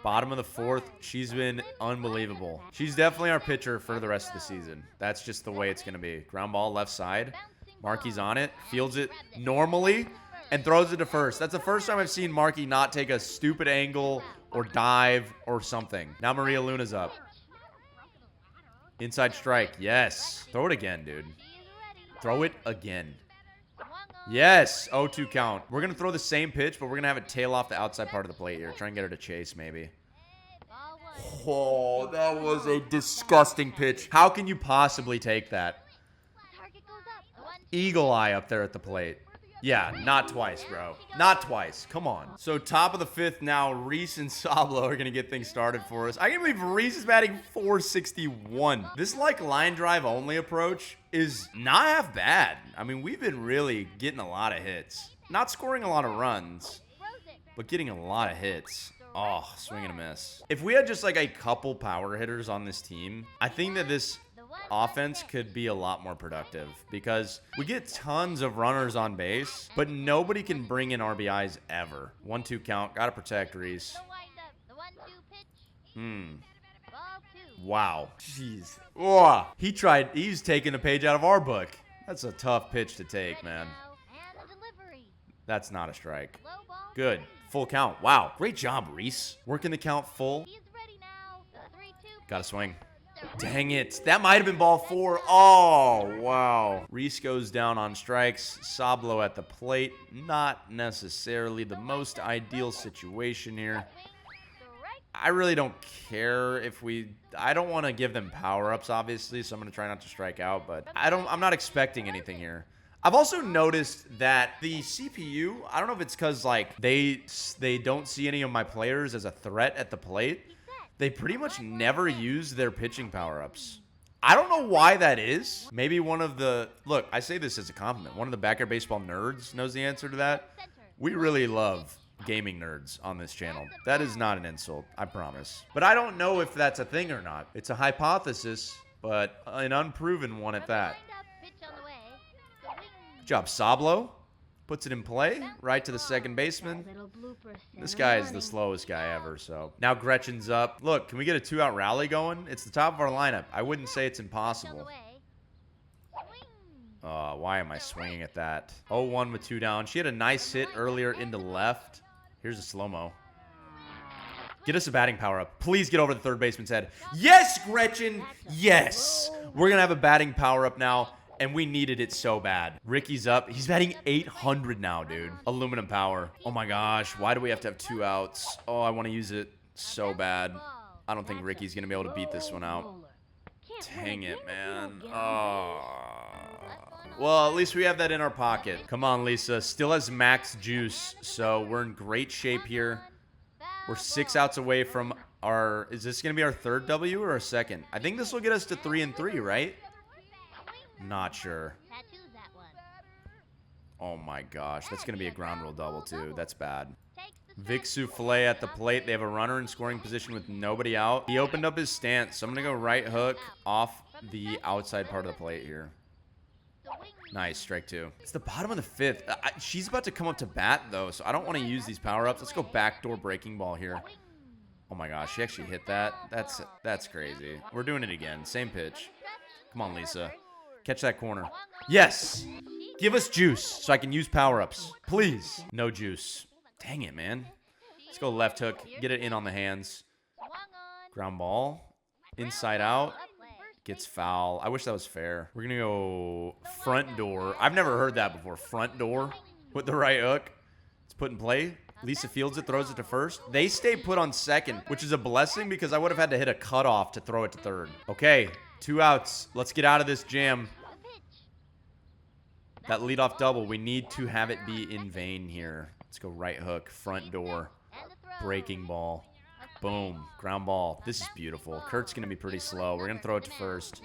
Bottom of the 4th, she's been unbelievable. She's definitely our pitcher for the rest of the season. That's just the way it's going to be. Ground ball left side. Marky's on it. Fields it normally and throws it to first. That's the first time I've seen Marky not take a stupid angle or dive or something. Now Maria Luna's up. Inside strike. Yes. Throw it again, dude. Throw it again. Yes. 0-2 count. We're going to throw the same pitch, but we're going to have it tail off the outside part of the plate here. Try and get her to chase, maybe. Oh, that was a disgusting pitch. How can you possibly take that? Eagle eye up there at the plate. Yeah, not twice, bro. Not twice. Come on. So top of the 5th now, Reese and Sablo are going to get things started for us. I can't believe Reese is batting .461. This like line drive only approach is not half bad. I mean, we've been really getting a lot of hits. Not scoring a lot of runs, but getting a lot of hits. Oh, swing and a miss. If we had just like a couple power hitters on this team, I think that this offense could be a lot more productive because we get tons of runners on base, but nobody can bring in RBIs ever. 1-2 count. Gotta protect Reese. Wow. Jeez. Oh, he's taking a page out of our book. That's a tough pitch to take, man. That's not a strike. Good. Full count. Wow. Great job, Reese. Working the count full. Gotta swing. Dang it. That might have been ball 4. Oh, wow. Reese goes down on strikes. Sablo at the plate. Not necessarily the most ideal situation here. I really don't care if I don't want to give them power-ups, obviously, so I'm going to try not to strike out, but I'm not expecting anything here. I've also noticed that the CPU, I don't know if it's because, like, they don't see any of my players as a threat at the plate. They pretty much never use their pitching power-ups. I don't know why that is. Maybe one of the... Look, I say this as a compliment. One of the backyard baseball nerds knows the answer to that. We really love gaming nerds on this channel. That is not an insult, I promise. But I don't know if that's a thing or not. It's a hypothesis, but an unproven one at that. Good job, Sablo. Puts it in play, right to the second baseman. This guy is the slowest guy ever, so. Now Gretchen's up. Look, can we get a 2-out rally going? It's the top of our lineup. I wouldn't say it's impossible. Why am I swinging at that? 0-1 with 2 down. She had a nice hit earlier into left. Here's a slow-mo. Get us a batting power up. Please get over the third baseman's head. Yes, Gretchen! Yes! We're going to have a batting power up now. And we needed it so bad. Ricky's up. He's batting 800 now, dude. Aluminum power. Oh my gosh. Why do we have to have 2 outs? Oh, I want to use it so bad. I don't think Ricky's going to be able to beat this one out. Dang it, man. Oh. Well, at least we have that in our pocket. Come on, Lisa. Still has max juice. So we're in great shape here. We're 6 outs away from our... Is this going to be our third W or our second? I think this will get us to 3-3, right? Not sure. Oh my gosh. That's going to be a ground rule double too. That's bad. Vic Souffle at the plate. They have a runner in scoring position with nobody out. He opened up his stance. So I'm going to go right hook off the outside part of the plate here. Nice. Strike 2. It's the bottom of the 5th. She's about to come up to bat though. So I don't want to use these power-ups. Let's go backdoor breaking ball here. Oh my gosh. She actually hit that. That's crazy. We're doing it again. Same pitch. Come on, Lisa. Catch that corner. Yes! Give us juice so I can use power-ups. Please. No juice. Dang it, man. Let's go left hook. Get it in on the hands. Ground ball. Inside out. Gets foul. I wish that was fair. We're going to go front door. I've never heard that before. Front door with the right hook. It's put in play. Lisa fields it, throws it to first. They stay put on second, which is a blessing because I would have had to hit a cutoff to throw it to third. Okay. 2 outs. Let's get out of this jam. That leadoff double, we need to have it be in vain here. Let's go right hook, front door, breaking ball. Boom. Ground ball. This is beautiful. Kurt's going to be pretty slow. We're going to throw it to first.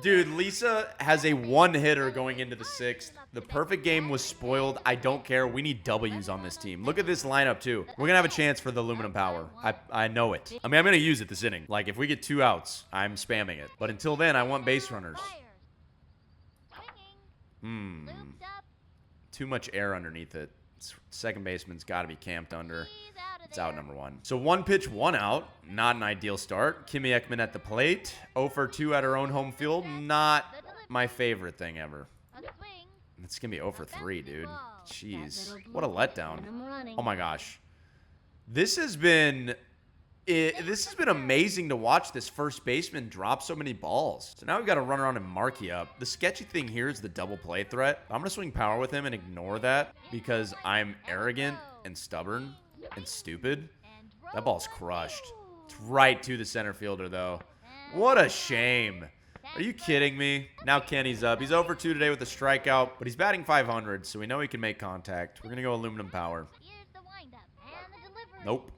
Dude, Lisa has a 1-hitter going into the 6th. The perfect game was spoiled. I don't care. We need W's on this team. Look at this lineup, too. We're going to have a chance for the aluminum power. I know it. I mean, I'm going to use it this inning. Like, if we get 2 outs, I'm spamming it. But until then, I want base runners. Too much air underneath it. Second baseman's got to be camped under. It's out number 1. So 1 pitch, 1 out. Not an ideal start. Kimmy Ekman at the plate. 0 for 2 at her own home field. Not my favorite thing ever. It's going to be 0 for 3, dude. Jeez. What a letdown. Oh, my gosh. This has been amazing to watch this first baseman drop so many balls. So now we've got to run around and Markey up. The sketchy thing here is the double play threat. I'm going to swing power with him and ignore that because I'm arrogant and stubborn and stupid. That ball's crushed. It's right to the center fielder, though. What a shame. Are you kidding me? Now Kenny's up. He's over 2 today with a strikeout, but he's batting 500, so we know he can make contact. We're going to go aluminum power. Nope.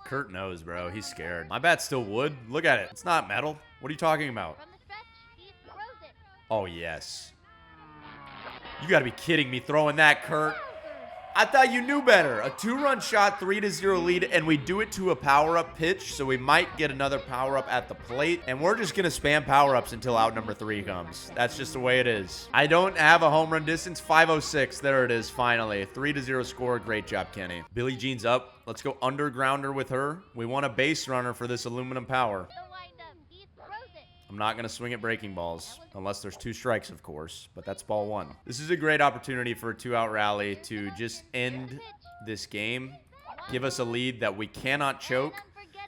Kurt knows, bro. He's scared. My bat's still wood. Look at it. It's not metal. What are you talking about? Oh, yes. You got to be kidding me throwing that, Kurt. I thought you knew better. A 2-run shot, 3-0 lead, and we do it to a power-up pitch, so we might get another power-up at the plate, and we're just going to spam power-ups until out number 3 comes. That's just the way it is. I don't have a home run distance. 506. There it is, finally. 3-0 score. Great job, Kenny. Billie Jean's up. Let's go undergrounder with her. We want a base runner for this aluminum power. I'm not going to swing at breaking balls, unless there's 2 strikes, of course, but that's ball 1. This is a great opportunity for a 2-out rally to just end this game, give us a lead that we cannot choke.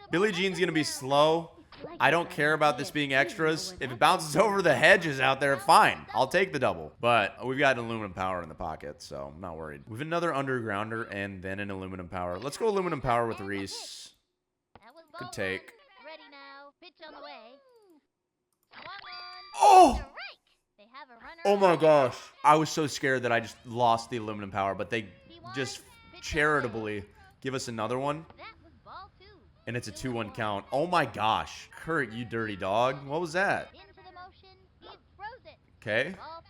Billie Jean's going to be slow. I don't care about this being extras. If it bounces over the hedges out there, fine. I'll take the double. But we've got an aluminum power in the pocket, so I'm not worried. We have another undergrounder and then an aluminum power. Let's go aluminum power with Reese. Good take. Ready now. Pitch on the way. Oh! Oh my gosh. I was so scared that I just lost the aluminum power, but they just charitably give us another one. That was ball 2. And it's a 2-1 count. Oh my gosh. Kurt, you dirty dog. What was that? Into the motion. He throws it. Okay. Ball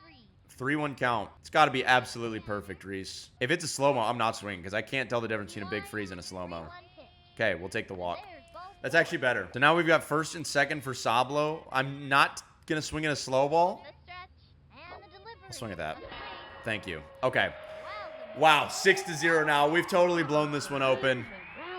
3. 3-1 count. It's got to be absolutely perfect, Reese. If it's a slow-mo, I'm not swinging because I can't tell the difference between a big freeze and a slow-mo. 3-1 pitch. Okay, we'll take the walk. There's ball 4. That's actually better. So now we've got first and second for Sablo. I'm not going to swing in a slow ball. The stretch and the delivery. I'll swing at that. On the plate. Thank you. Okay. Wowza. Wow, 6-0 now. We've totally blown this one open.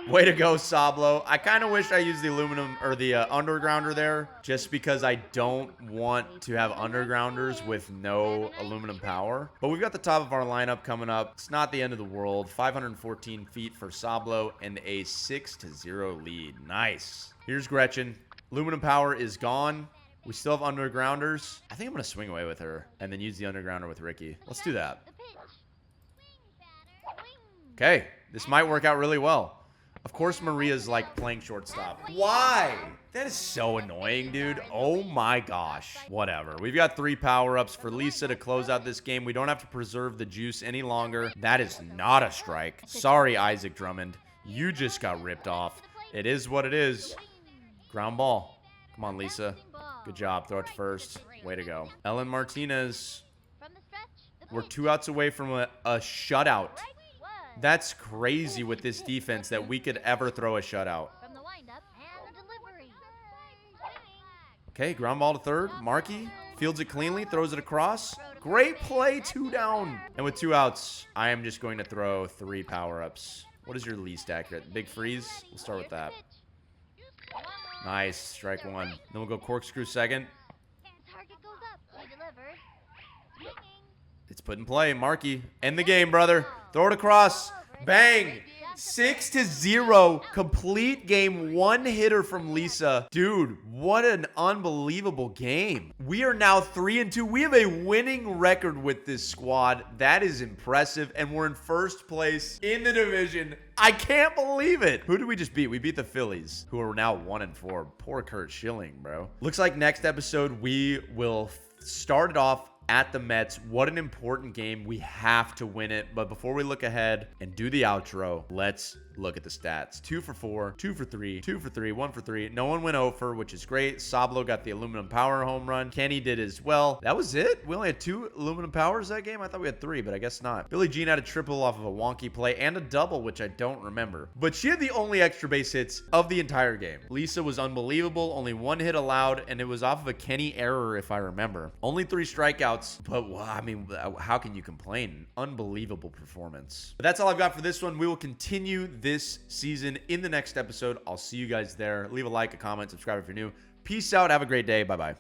Way to go, Sablo. I kind of wish I used the aluminum or the undergrounder there just because I don't want to have undergrounders with no aluminum power. But we've got the top of our lineup coming up. It's not the end of the world. 514 feet for Sablo and a 6-0 lead. Nice. Here's Gretchen. Aluminum power is gone. We still have undergrounders. I think I'm going to swing away with her and then use the undergrounder with Ricky. Let's do that. The pitch. Swing, batter. Swing. Okay. This might work out really well. Of course, Maria's like playing shortstop. Why? That is so annoying, dude. Oh my gosh. Whatever. We've got 3 power-ups for Lisa to close out this game. We don't have to preserve the juice any longer. That is not a strike. Sorry, Isaac Drummond. You just got ripped off. It is what it is. Ground ball. Come on, Lisa. Good job. Throw it to first. Way to go. Ellen Martinez. From the stretch. The We're pitch. 2 outs away from a shutout. Right one. That's crazy with this defense that we could ever throw a shutout. From the windup and the delivery. Okay, ground ball to third. Markey fields it cleanly, throws it across. Great play, 2 down. And with 2 outs, I am just going to throw 3 power-ups. What is your least accurate? Big freeze? We'll start with that. Nice, strike 1. Then we'll go corkscrew second. Target goes up. He delivers. Swinging. It's put in play. Markey, end the game, brother. Throw it across. Bang. 6-0. Complete game. 1 hitter from Lisa. Dude, what an unbelievable game. We are now 3-2. We have a winning record with this squad. That is impressive. And we're in first place in the division. I can't believe it. Who did we just beat? We beat the Phillies, who are now 1-4. Poor Kurt Schilling, bro. Looks like next episode we will start it off at the Mets. What an important game. We have to win it. But before we look ahead and do the outro, let's look at the stats. 2 for 4, 2 for 3, 2 for 3, 1 for 3. No one went over, which is great. Sablo got the aluminum power home run. Kenny did as well. That was it. We only had 2 aluminum powers that game. I thought we had 3, but I guess not. Billie Jean had a triple off of a wonky play and a double, which I don't remember. But she had the only extra base hits of the entire game. Lisa was unbelievable. Only 1 hit allowed, and it was off of a Kenny error, if I remember. Only 3 strikeouts, but well, I mean, how can you complain? Unbelievable performance. But that's all I've got for this one. We will continue this season in the next episode. I'll see you guys there. Leave a like, a comment, subscribe if you're new. Peace out. Have a great day. Bye-bye.